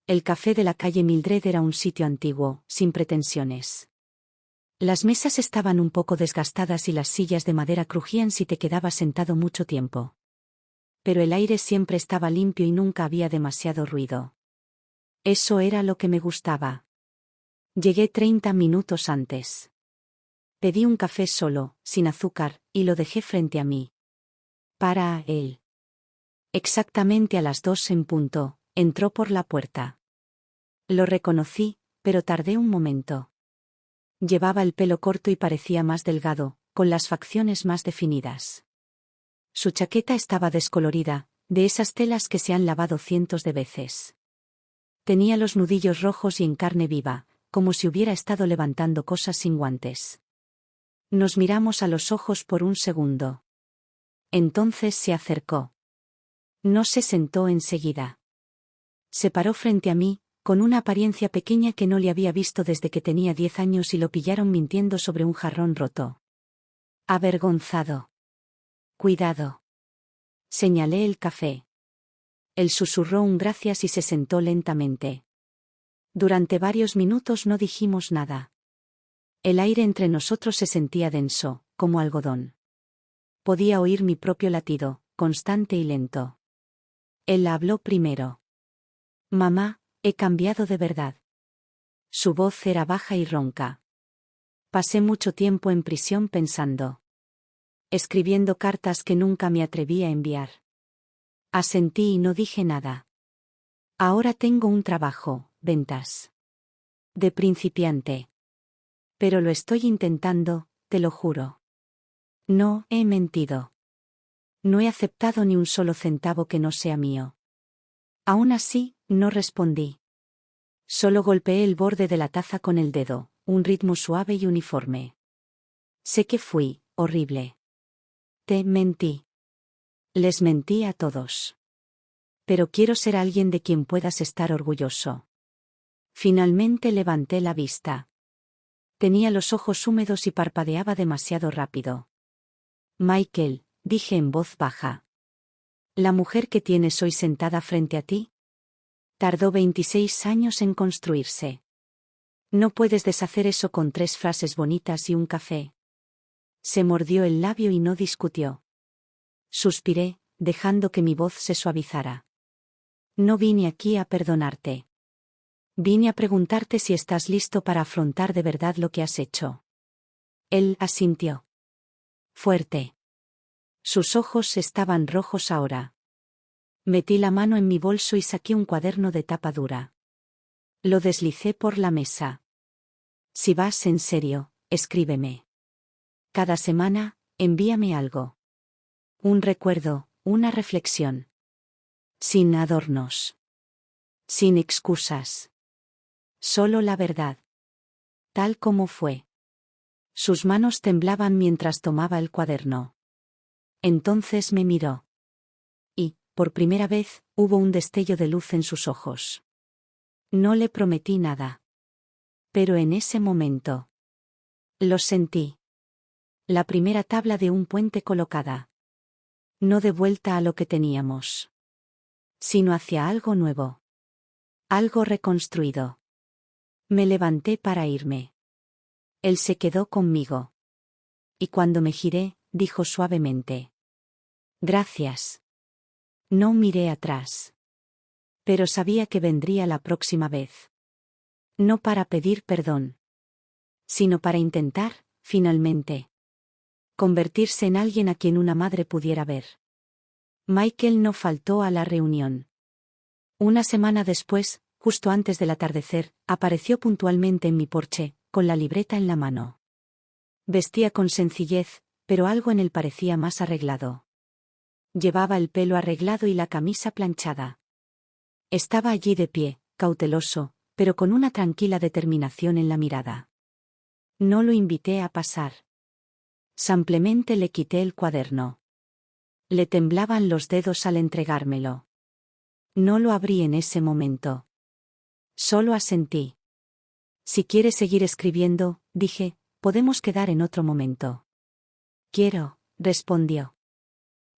El café de la calle Mildred era un sitio antiguo, sin pretensiones. Las mesas estaban un poco desgastadas y las sillas de madera crujían si te quedabas sentado mucho tiempo. Pero el aire siempre estaba limpio y nunca había demasiado ruido. Eso era lo que me gustaba. Llegué 30 minutos antes. Pedí un café solo, sin azúcar, y lo dejé frente a mí. Para él. Exactamente a las 2 en punto, entró por la puerta. Lo reconocí, pero tardé un momento. Llevaba el pelo corto y parecía más delgado, con las facciones más definidas. Su chaqueta estaba descolorida, de esas telas que se han lavado cientos de veces. Tenía los nudillos rojos y en carne viva, como si hubiera estado levantando cosas sin guantes. Nos miramos a los ojos por un segundo. Entonces se acercó. No se sentó enseguida. Se paró frente a mí, con una apariencia pequeña que no le había visto desde que tenía 10 años y lo pillaron mintiendo sobre un jarrón roto. Avergonzado. Cuidado. Señalé el café. Él susurró un gracias y se sentó lentamente. Durante varios minutos no dijimos nada. El aire entre nosotros se sentía denso, como algodón. Podía oír mi propio latido, constante y lento. Él habló primero. Mamá, he cambiado de verdad. Su voz era baja y ronca. Pasé mucho tiempo en prisión pensando. Escribiendo cartas que nunca me atreví a enviar. Asentí y no dije nada. Ahora tengo un trabajo, ventas. De principiante. Pero lo estoy intentando, te lo juro. No he mentido. No he aceptado ni un solo centavo que no sea mío. Aún así, no respondí. Solo golpeé el borde de la taza con el dedo, un ritmo suave y uniforme. Sé que fui horrible. Te mentí. Les mentí a todos. Pero quiero ser alguien de quien puedas estar orgulloso. Finalmente levanté la vista. Tenía los ojos húmedos y parpadeaba demasiado rápido. Michael, dije en voz baja. ¿La mujer que tienes hoy sentada frente a ti? Tardó 26 años en construirse. No puedes deshacer eso con 3 frases bonitas y un café. Se mordió el labio y no discutió. Suspiré, dejando que mi voz se suavizara. No vine aquí a perdonarte. Vine a preguntarte si estás listo para afrontar de verdad lo que has hecho. Él asintió. Fuerte. Sus ojos estaban rojos ahora. Metí la mano en mi bolso y saqué un cuaderno de tapa dura. Lo deslicé por la mesa. Si vas en serio, escríbeme. Cada semana, envíame algo. Un recuerdo, una reflexión. Sin adornos. Sin excusas. Solo la verdad. Tal como fue. Sus manos temblaban mientras tomaba el cuaderno. Entonces me miró. Y, por primera vez, hubo un destello de luz en sus ojos. No le prometí nada. Pero en ese momento. Lo sentí. La primera tabla de un puente colocada. No de vuelta a lo que teníamos. Sino hacia algo nuevo. Algo reconstruido. Me levanté para irme. Él se quedó conmigo. Y cuando me giré, dijo suavemente. Gracias. No miré atrás. Pero sabía que vendría la próxima vez. No para pedir perdón. Sino para intentar, finalmente. Convertirse en alguien a quien una madre pudiera ver. Michael no faltó a la reunión. Una semana después, justo antes del atardecer, apareció puntualmente en mi porche, con la libreta en la mano. Vestía con sencillez, pero algo en él parecía más arreglado. Llevaba el pelo arreglado y la camisa planchada. Estaba allí de pie, cauteloso, pero con una tranquila determinación en la mirada. No lo invité a pasar. Simplemente le quité el cuaderno. Le temblaban los dedos al entregármelo. No lo abrí en ese momento. Solo asentí. Si quieres seguir escribiendo, dije, podemos quedar en otro momento. Quiero, respondió.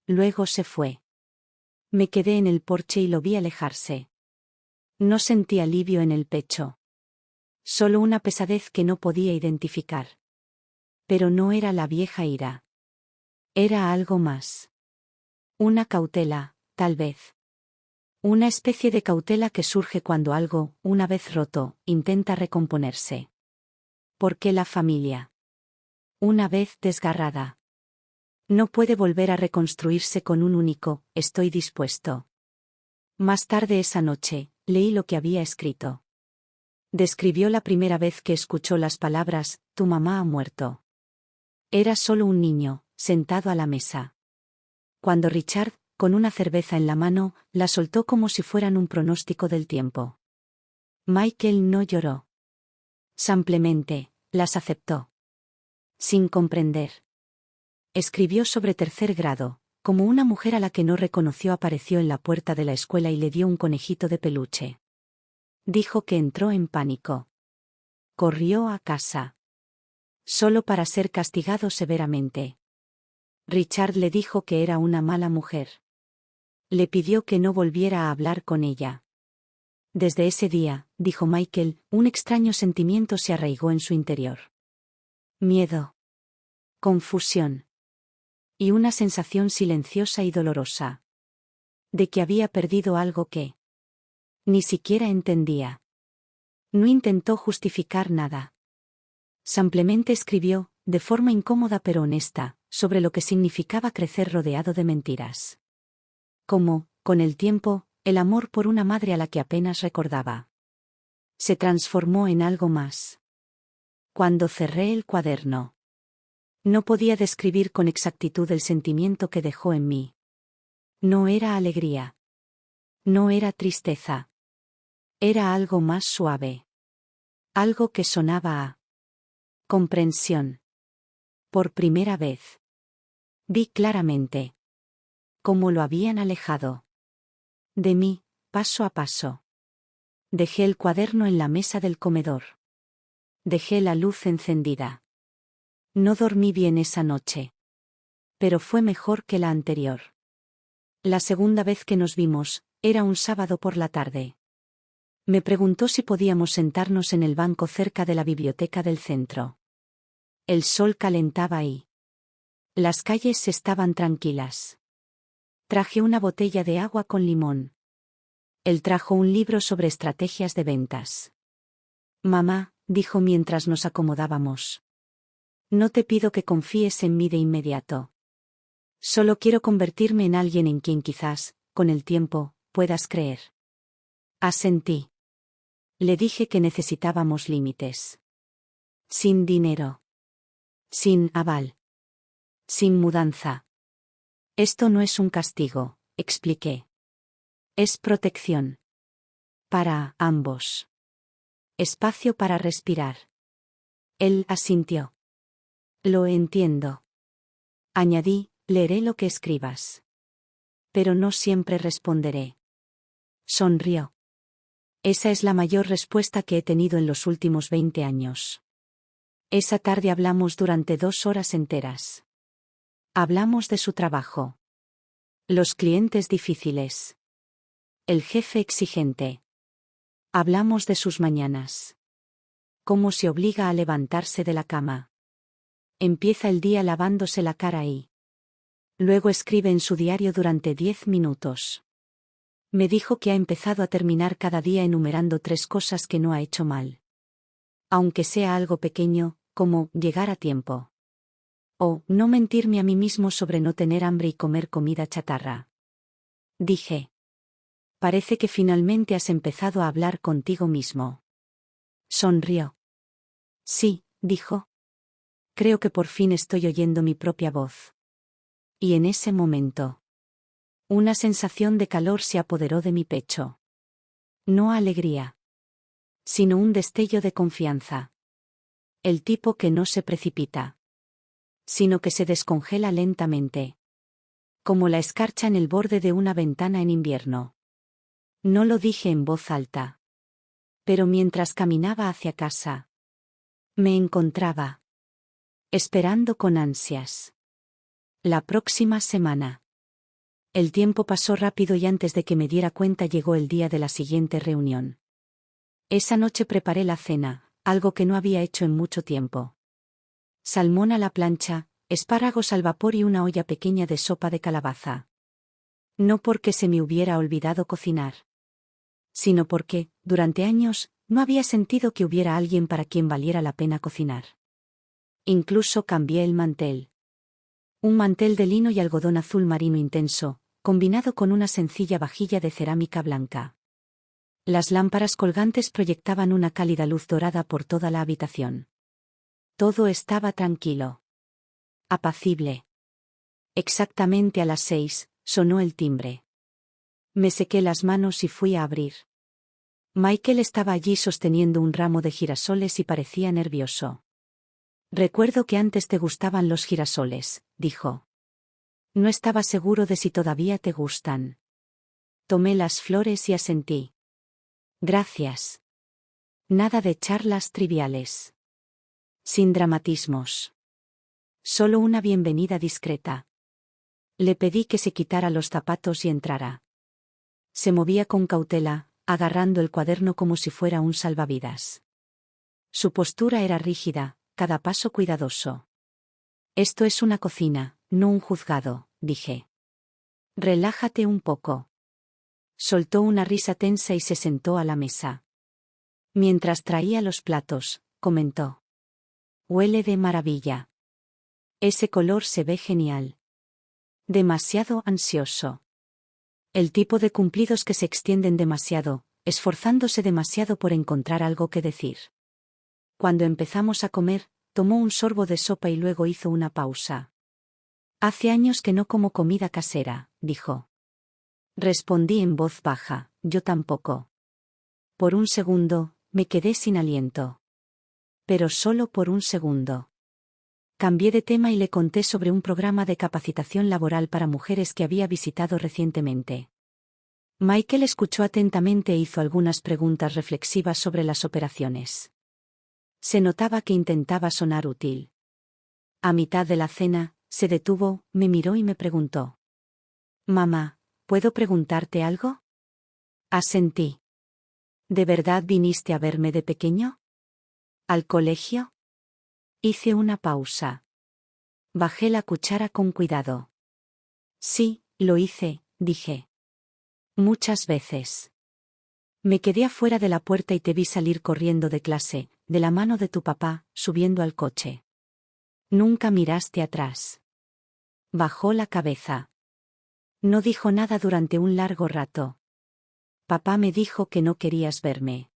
Luego se fue. Me quedé en el porche y lo vi alejarse. No sentí alivio en el pecho. Solo una pesadez que no podía identificar. Pero no era la vieja ira. Era algo más. Una cautela, tal vez. Una especie de cautela que surge cuando algo, una vez roto, intenta recomponerse. ¿Por qué la familia? Una vez desgarrada. No puede volver a reconstruirse con un único, estoy dispuesto. Más tarde esa noche, leí lo que había escrito. Describió la primera vez que escuchó las palabras, tu mamá ha muerto. Era solo un niño, sentado a la mesa. Cuando Richard, con una cerveza en la mano, la soltó como si fueran un pronóstico del tiempo. Michael no lloró. Simplemente, las aceptó. Sin comprender. Escribió sobre tercer grado, como una mujer a la que no reconoció apareció en la puerta de la escuela y le dio un conejito de peluche. Dijo que entró en pánico. Corrió a casa. Solo para ser castigado severamente. Richard le dijo que era una mala mujer. Le pidió que no volviera a hablar con ella. Desde ese día, dijo Michael, un extraño sentimiento se arraigó en su interior. Miedo. Confusión. Y una sensación silenciosa y dolorosa. De que había perdido algo que ni siquiera entendía. No intentó justificar nada. Simplemente escribió, de forma incómoda pero honesta, sobre lo que significaba crecer rodeado de mentiras. Cómo, con el tiempo, el amor por una madre a la que apenas recordaba se transformó en algo más. Cuando cerré el cuaderno, no podía describir con exactitud el sentimiento que dejó en mí. No era alegría. No era tristeza. Era algo más suave. Algo que sonaba a comprensión. Por primera vez. Vi claramente cómo lo habían alejado de mí, paso a paso. Dejé el cuaderno en la mesa del comedor. Dejé la luz encendida. No dormí bien esa noche. Pero fue mejor que la anterior. La segunda vez que nos vimos, era un sábado por la tarde. Me preguntó si podíamos sentarnos en el banco cerca de la biblioteca del centro. El sol calentaba ahí. Las calles estaban tranquilas. Traje una botella de agua con limón. Él trajo un libro sobre estrategias de ventas. Mamá, dijo mientras nos acomodábamos. No te pido que confíes en mí de inmediato. Solo quiero convertirme en alguien en quien quizás, con el tiempo, puedas creer. Asentí. Le dije que necesitábamos límites. Sin dinero. Sin aval. Sin mudanza. Esto no es un castigo, expliqué. Es protección. Para ambos. Espacio para respirar. Él asintió. Lo entiendo. Añadí, leeré lo que escribas. Pero no siempre responderé. Sonrió. Esa es la mayor respuesta que he tenido en los últimos 20 años. Esa tarde hablamos durante 2 horas enteras. Hablamos de su trabajo. Los clientes difíciles. El jefe exigente. Hablamos de sus mañanas. Cómo se obliga a levantarse de la cama. Empieza el día lavándose la cara y luego escribe en su diario durante 10 minutos. Me dijo que ha empezado a terminar cada día enumerando 3 cosas que no ha hecho mal. Aunque sea algo pequeño, como llegar a tiempo. O, no mentirme a mí mismo sobre no tener hambre y comer comida chatarra. Dije. Parece que finalmente has empezado a hablar contigo mismo. Sonrió. Sí, dijo. Creo que por fin estoy oyendo mi propia voz. Y en ese momento, una sensación de calor se apoderó de mi pecho. No alegría, sino un destello de confianza. El tipo que no se precipita, sino que se descongela lentamente, como la escarcha en el borde de una ventana en invierno. No lo dije en voz alta. Pero mientras caminaba hacia casa, me encontraba esperando con ansias. La próxima semana. El tiempo pasó rápido y antes de que me diera cuenta llegó el día de la siguiente reunión. Esa noche preparé la cena, algo que no había hecho en mucho tiempo. Salmón a la plancha, espárragos al vapor y una olla pequeña de sopa de calabaza. No porque se me hubiera olvidado cocinar, sino porque, durante años, no había sentido que hubiera alguien para quien valiera la pena cocinar. Incluso cambié el mantel. Un mantel de lino y algodón azul marino intenso, combinado con una sencilla vajilla de cerámica blanca. Las lámparas colgantes proyectaban una cálida luz dorada por toda la habitación. Todo estaba tranquilo. Apacible. Exactamente a las 6, sonó el timbre. Me sequé las manos y fui a abrir. Michael estaba allí sosteniendo un ramo de girasoles y parecía nervioso. Recuerdo que antes te gustaban los girasoles, dijo. No estaba seguro de si todavía te gustan. Tomé las flores y asentí. Gracias. Nada de charlas triviales. Sin dramatismos. Solo una bienvenida discreta. Le pedí que se quitara los zapatos y entrara. Se movía con cautela, agarrando el cuaderno como si fuera un salvavidas. Su postura era rígida, cada paso cuidadoso. Esto es una cocina, no un juzgado, dije. Relájate un poco. Soltó una risa tensa y se sentó a la mesa. Mientras traía los platos, comentó. Huele de maravilla. Ese color se ve genial. Demasiado ansioso. El tipo de cumplidos que se extienden demasiado, esforzándose demasiado por encontrar algo que decir. Cuando empezamos a comer, tomó un sorbo de sopa y luego hizo una pausa. Hace años que no como comida casera, dijo. Respondí en voz baja, yo tampoco. Por un segundo, me quedé sin aliento. Pero solo por un segundo. Cambié de tema y le conté sobre un programa de capacitación laboral para mujeres que había visitado recientemente. Michael escuchó atentamente e hizo algunas preguntas reflexivas sobre las operaciones. Se notaba que intentaba sonar útil. A mitad de la cena, se detuvo, me miró y me preguntó. Mamá, ¿puedo preguntarte algo? Asentí. ¿De verdad viniste a verme de pequeño? ¿Al colegio? Hice una pausa. Bajé la cuchara con cuidado. Sí, lo hice, dije. Muchas veces. Me quedé afuera de la puerta y te vi salir corriendo de clase, de la mano de tu papá, subiendo al coche. Nunca miraste atrás. Bajó la cabeza. No dijo nada durante un largo rato. Papá me dijo que no querías verme.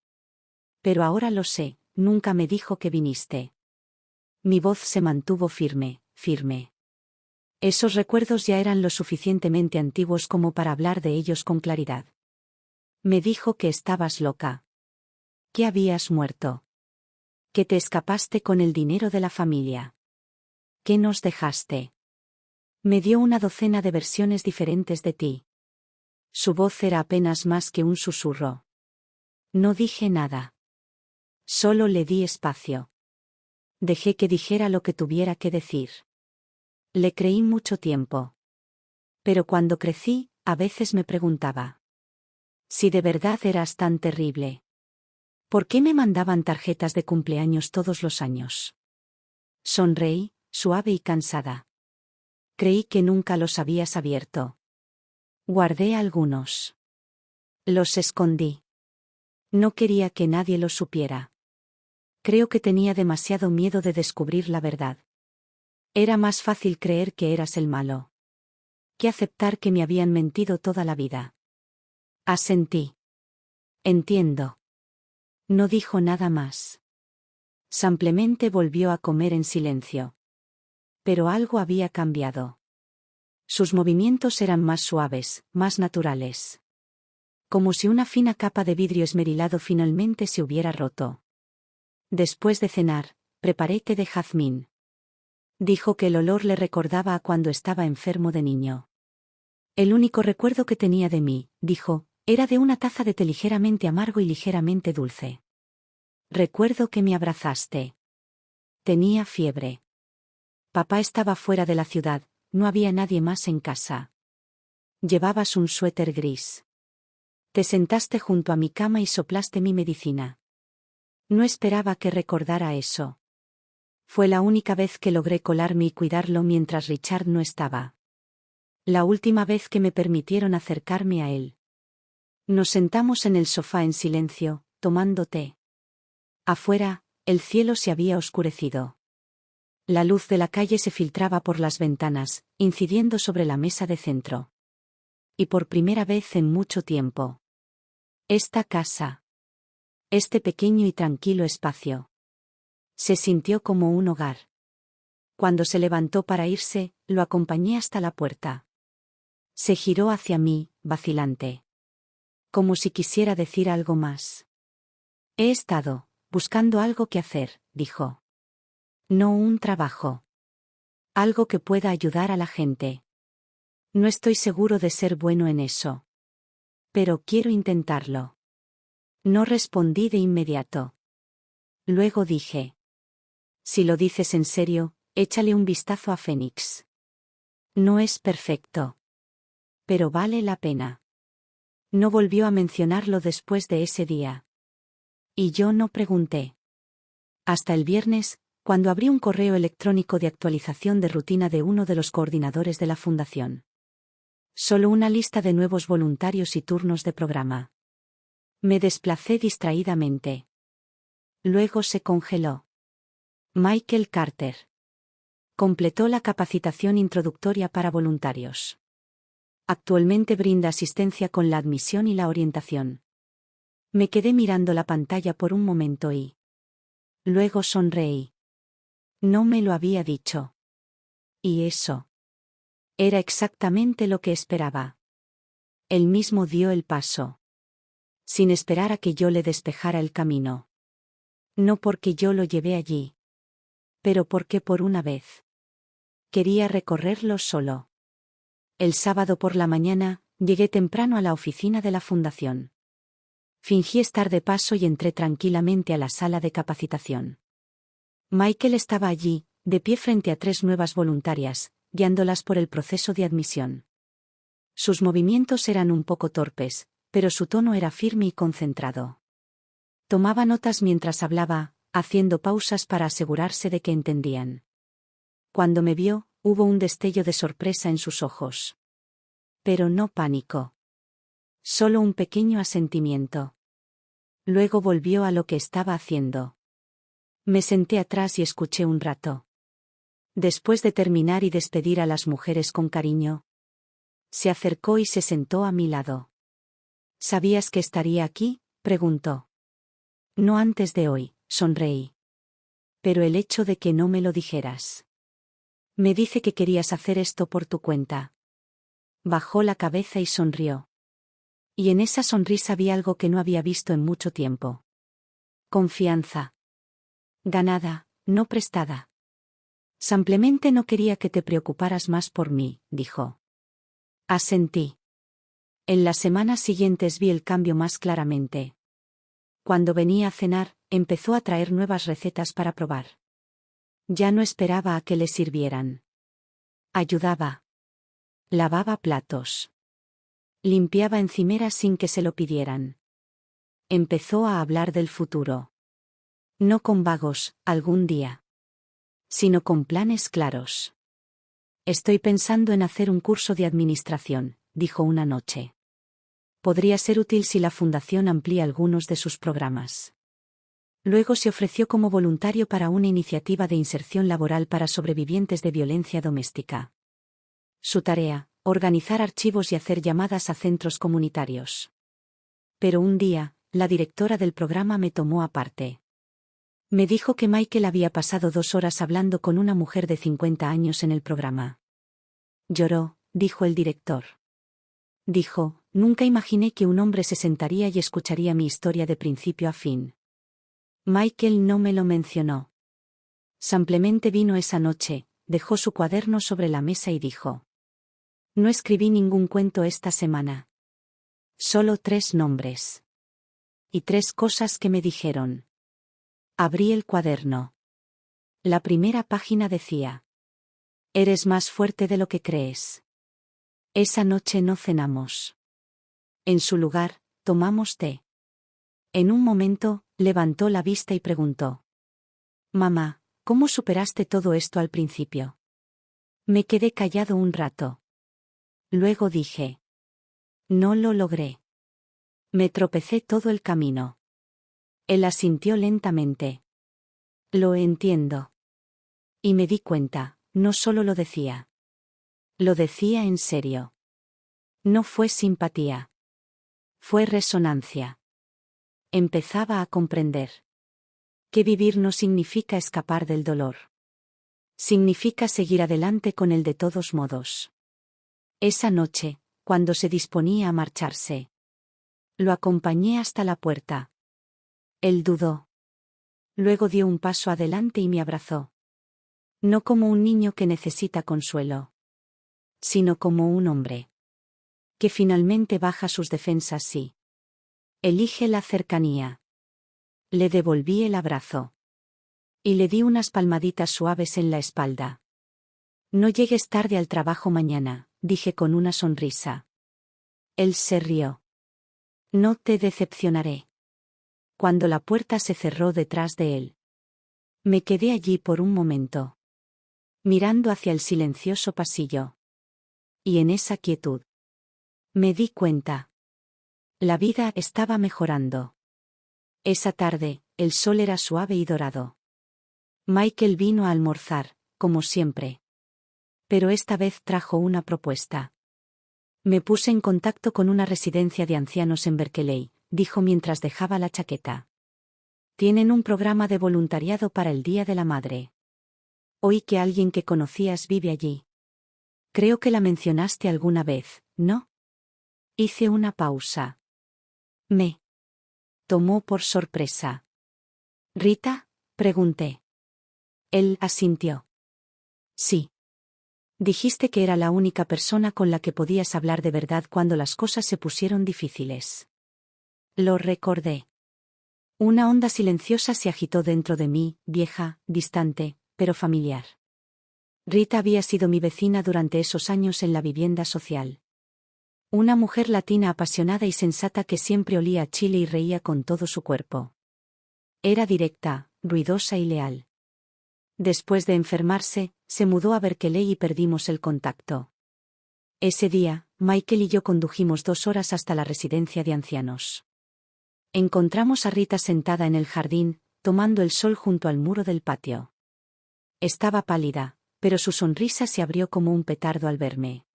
Pero ahora lo sé, nunca me dijo que viniste. Mi voz se mantuvo firme, firme. Esos recuerdos ya eran lo suficientemente antiguos como para hablar de ellos con claridad. Me dijo que estabas loca. Que habías muerto. Que te escapaste con el dinero de la familia. Que nos dejaste. Me dio una docena de versiones diferentes de ti. Su voz era apenas más que un susurro. No dije nada. Solo le di espacio. Dejé que dijera lo que tuviera que decir. Le creí mucho tiempo. Pero cuando crecí, a veces me preguntaba. Si de verdad eras tan terrible. ¿Por qué me mandaban tarjetas de cumpleaños todos los años? Sonreí, suave y cansada. Creí que nunca los habías abierto. Guardé algunos. Los escondí. No quería que nadie los supiera. Creo que tenía demasiado miedo de descubrir la verdad. Era más fácil creer que eras el malo que aceptar que me habían mentido toda la vida. Asentí. Entiendo. No dijo nada más. Simplemente volvió a comer en silencio. Pero algo había cambiado. Sus movimientos eran más suaves, más naturales. Como si una fina capa de vidrio esmerilado finalmente se hubiera roto. Después de cenar, preparé té de jazmín. Dijo que el olor le recordaba a cuando estaba enfermo de niño. El único recuerdo que tenía de mí, dijo, era de una taza de té ligeramente amargo y ligeramente dulce. Recuerdo que me abrazaste. Tenía fiebre. Papá estaba fuera de la ciudad, no había nadie más en casa. Llevabas un suéter gris. Te sentaste junto a mi cama y soplaste mi medicina. No esperaba que recordara eso. Fue la única vez que logré colarme y cuidarlo mientras Richard no estaba. La última vez que me permitieron acercarme a él. Nos sentamos en el sofá en silencio, tomando té. Afuera, el cielo se había oscurecido. La luz de la calle se filtraba por las ventanas, incidiendo sobre la mesa de centro. Y por primera vez en mucho tiempo. Esta casa. Este pequeño y tranquilo espacio. Se sintió como un hogar. Cuando se levantó para irse, lo acompañé hasta la puerta. Se giró hacia mí, vacilante. Como si quisiera decir algo más. He estado buscando algo que hacer, dijo. No un trabajo. Algo que pueda ayudar a la gente. No estoy seguro de ser bueno en eso. Pero quiero intentarlo. No respondí de inmediato. Luego dije. Si lo dices en serio, échale un vistazo a Phoenix. No es perfecto. Pero vale la pena. No volvió a mencionarlo después de ese día. Y yo no pregunté. Hasta el viernes, cuando abrí un correo electrónico de actualización de rutina de uno de los coordinadores de la fundación. Solo una lista de nuevos voluntarios y turnos de programa. Me desplacé distraídamente. Luego se congeló. Michael Carter. Completó la capacitación introductoria para voluntarios. Actualmente brinda asistencia con la admisión y la orientación. Me quedé mirando la pantalla por un momento y luego sonreí. No me lo había dicho. Y eso era exactamente lo que esperaba. Él mismo dio el paso. Sin esperar a que yo le despejara el camino. No porque yo lo llevé allí. Pero porque por una vez quería recorrerlo solo. El sábado por la mañana, llegué temprano a la oficina de la fundación. Fingí estar de paso y entré tranquilamente a la sala de capacitación. Michael estaba allí, de pie frente a 3 nuevas voluntarias, guiándolas por el proceso de admisión. Sus movimientos eran un poco torpes, pero su tono era firme y concentrado. Tomaba notas mientras hablaba, haciendo pausas para asegurarse de que entendían. Cuando me vio, hubo un destello de sorpresa en sus ojos. Pero no pánico. Solo un pequeño asentimiento. Luego volvió a lo que estaba haciendo. Me senté atrás y escuché un rato. Después de terminar y despedir a las mujeres con cariño, se acercó y se sentó a mi lado. ¿Sabías que estaría aquí?, preguntó. No antes de hoy, sonreí. Pero el hecho de que no me lo dijeras. Me dice que querías hacer esto por tu cuenta. Bajó la cabeza y sonrió. Y en esa sonrisa vi algo que no había visto en mucho tiempo. Confianza. Ganada, no prestada. Simplemente no quería que te preocuparas más por mí, dijo. Asentí. En las semanas siguientes vi el cambio más claramente. Cuando venía a cenar, empezó a traer nuevas recetas para probar. Ya no esperaba a que le sirvieran. Ayudaba. Lavaba platos. Limpiaba encimeras sin que se lo pidieran. Empezó a hablar del futuro. No con vagos, algún día. Sino con planes claros. Estoy pensando en hacer un curso de administración, dijo una noche. Podría ser útil si la fundación amplía algunos de sus programas. Luego se ofreció como voluntario para una iniciativa de inserción laboral para sobrevivientes de violencia doméstica. Su tarea, organizar archivos y hacer llamadas a centros comunitarios. Pero un día, la directora del programa me tomó aparte. Me dijo que Michael había pasado 2 horas hablando con una mujer de 50 años en el programa. Lloró, dijo el director. Dijo, nunca imaginé que un hombre se sentaría y escucharía mi historia de principio a fin. Michael no me lo mencionó. Simplemente vino esa noche, dejó su cuaderno sobre la mesa y dijo: no escribí ningún cuento esta semana. Solo 3 nombres. Y 3 cosas que me dijeron. Abrí el cuaderno. La primera página decía: eres más fuerte de lo que crees. Esa noche no cenamos. En su lugar, tomamos té. En un momento, levantó la vista y preguntó: mamá, ¿cómo superaste todo esto al principio? Me quedé callado un rato. Luego dije: no lo logré. Me tropecé todo el camino. Él asintió lentamente. Lo entiendo. Y me di cuenta, no solo lo decía. Lo decía en serio. No fue simpatía. Fue resonancia. Empezaba a comprender. Que vivir no significa escapar del dolor. Significa seguir adelante con él de todos modos. Esa noche, cuando se disponía a marcharse, lo acompañé hasta la puerta. Él dudó. Luego dio un paso adelante y me abrazó. No como un niño que necesita consuelo, sino como un hombre que finalmente baja sus defensas si elige la cercanía. Le devolví el abrazo y le di unas palmaditas suaves en la espalda. No llegues tarde al trabajo mañana, dije con una sonrisa. Él se rió. No te decepcionaré. Cuando la puerta se cerró detrás de él, me quedé allí por un momento, mirando hacia el silencioso pasillo. Y en esa quietud, me di cuenta. La vida estaba mejorando. Esa tarde, el sol era suave y dorado. Michael vino a almorzar, como siempre. Pero esta vez trajo una propuesta. Me puse en contacto con una residencia de ancianos en Berkeley, dijo mientras dejaba la chaqueta. Tienen un programa de voluntariado para el Día de la Madre. Oí que alguien que conocías vive allí. Creo que la mencionaste alguna vez, ¿no? Hice una pausa. Me tomó por sorpresa. ¿Rita?, pregunté. Él asintió. Sí. Dijiste que era la única persona con la que podías hablar de verdad cuando las cosas se pusieron difíciles. Lo recordé. Una onda silenciosa se agitó dentro de mí, vieja, distante, pero familiar. Rita había sido mi vecina durante esos años en la vivienda social. Una mujer latina apasionada y sensata que siempre olía a chile y reía con todo su cuerpo. Era directa, ruidosa y leal. Después de enfermarse, se mudó a Berkeley y perdimos el contacto. Ese día, Michael y yo condujimos 2 horas hasta la residencia de ancianos. Encontramos a Rita sentada en el jardín, tomando el sol junto al muro del patio. Estaba pálida, pero su sonrisa se abrió como un petardo al verme.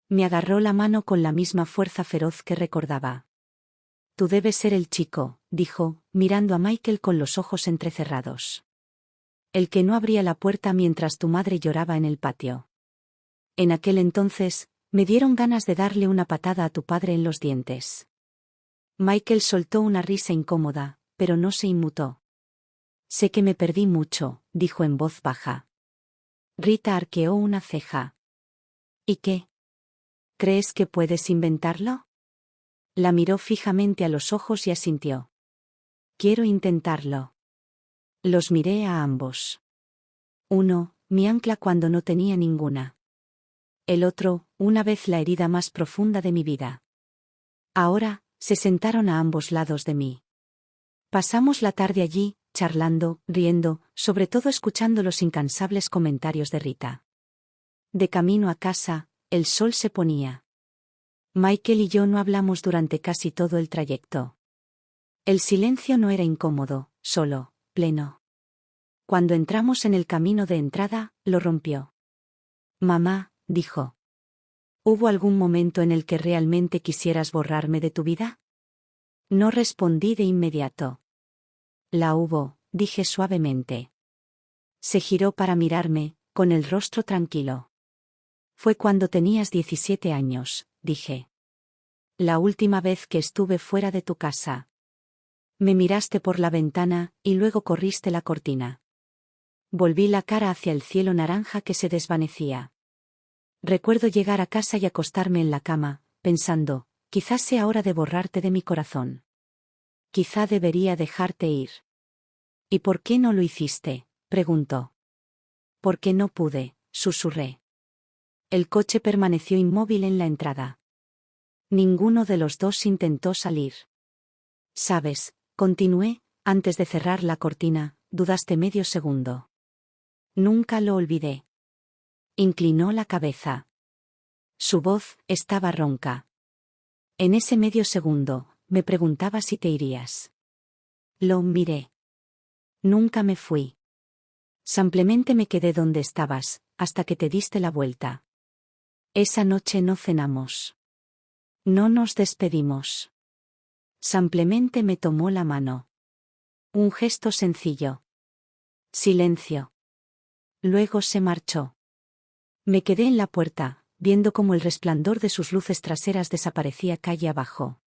Me agarró la mano con la misma fuerza feroz que recordaba. Tú debes ser el chico, dijo, mirando a Michael con los ojos entrecerrados. El que no abría la puerta mientras tu madre lloraba en el patio. En aquel entonces, me dieron ganas de darle una patada a tu padre en los dientes. Michael soltó una risa incómoda, pero no se inmutó. Sé que me perdí mucho, dijo en voz baja. Rita arqueó una ceja. ¿Y qué? ¿Crees que puedes inventarlo? La miró fijamente a los ojos y asintió. Quiero intentarlo. Los miré a ambos. Uno, mi ancla cuando no tenía ninguna. El otro, una vez la herida más profunda de mi vida. Ahora, se sentaron a ambos lados de mí. Pasamos la tarde allí, charlando, riendo, sobre todo escuchando los incansables comentarios de Rita. De camino a casa, el sol se ponía. Michael y yo no hablamos durante casi todo el trayecto. El silencio no era incómodo, solo, pleno. Cuando entramos en el camino de entrada, lo rompió. Mamá, dijo. ¿Hubo algún momento en el que realmente quisieras borrarme de tu vida? No respondí de inmediato. La hubo, dije suavemente. Se giró para mirarme, con el rostro tranquilo. Fue cuando tenías 17 años, dije. La última vez que estuve fuera de tu casa. Me miraste por la ventana, y luego corriste la cortina. Volví la cara hacia el cielo naranja que se desvanecía. Recuerdo llegar a casa y acostarme en la cama, pensando, quizás sea hora de borrarte de mi corazón. Quizá debería dejarte ir. ¿Y por qué no lo hiciste?, preguntó. Porque no pude, susurré. El coche permaneció inmóvil en la entrada. Ninguno de los dos intentó salir. Sabes, continué, antes de cerrar la cortina, dudaste medio segundo. Nunca lo olvidé. Inclinó la cabeza. Su voz estaba ronca. En ese medio segundo, me preguntaba si te irías. Lo miré. Nunca me fui. Simplemente me quedé donde estabas, hasta que te diste la vuelta. Esa noche no cenamos. No nos despedimos. Simplemente me tomó la mano. Un gesto sencillo. Silencio. Luego se marchó. Me quedé en la puerta, viendo cómo el resplandor de sus luces traseras desaparecía calle abajo.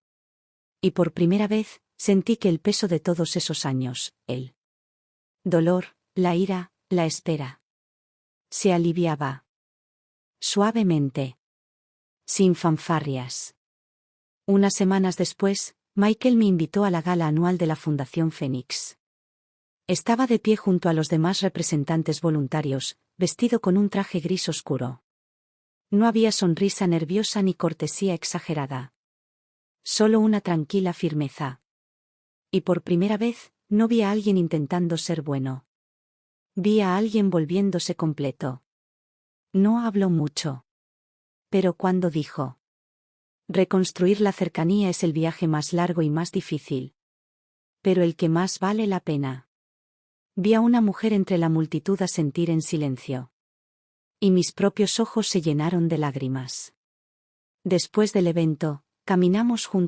Y por primera vez, sentí que el peso de todos esos años, el dolor, la ira, la espera, se aliviaba. Suavemente. Sin fanfarrias. Unas semanas después, Michael me invitó a la gala anual de la Fundación Fénix. Estaba de pie junto a los demás representantes voluntarios, vestido con un traje gris oscuro. No había sonrisa nerviosa ni cortesía exagerada. Solo una tranquila firmeza. Y por primera vez, no vi a alguien intentando ser bueno. Vi a alguien volviéndose completo. No habló mucho. Pero cuando dijo: reconstruir la cercanía es el viaje más largo y más difícil. Pero el que más vale la pena. Vi a una mujer entre la multitud asentir en silencio. Y mis propios ojos se llenaron de lágrimas. Después del evento, caminamos juntos.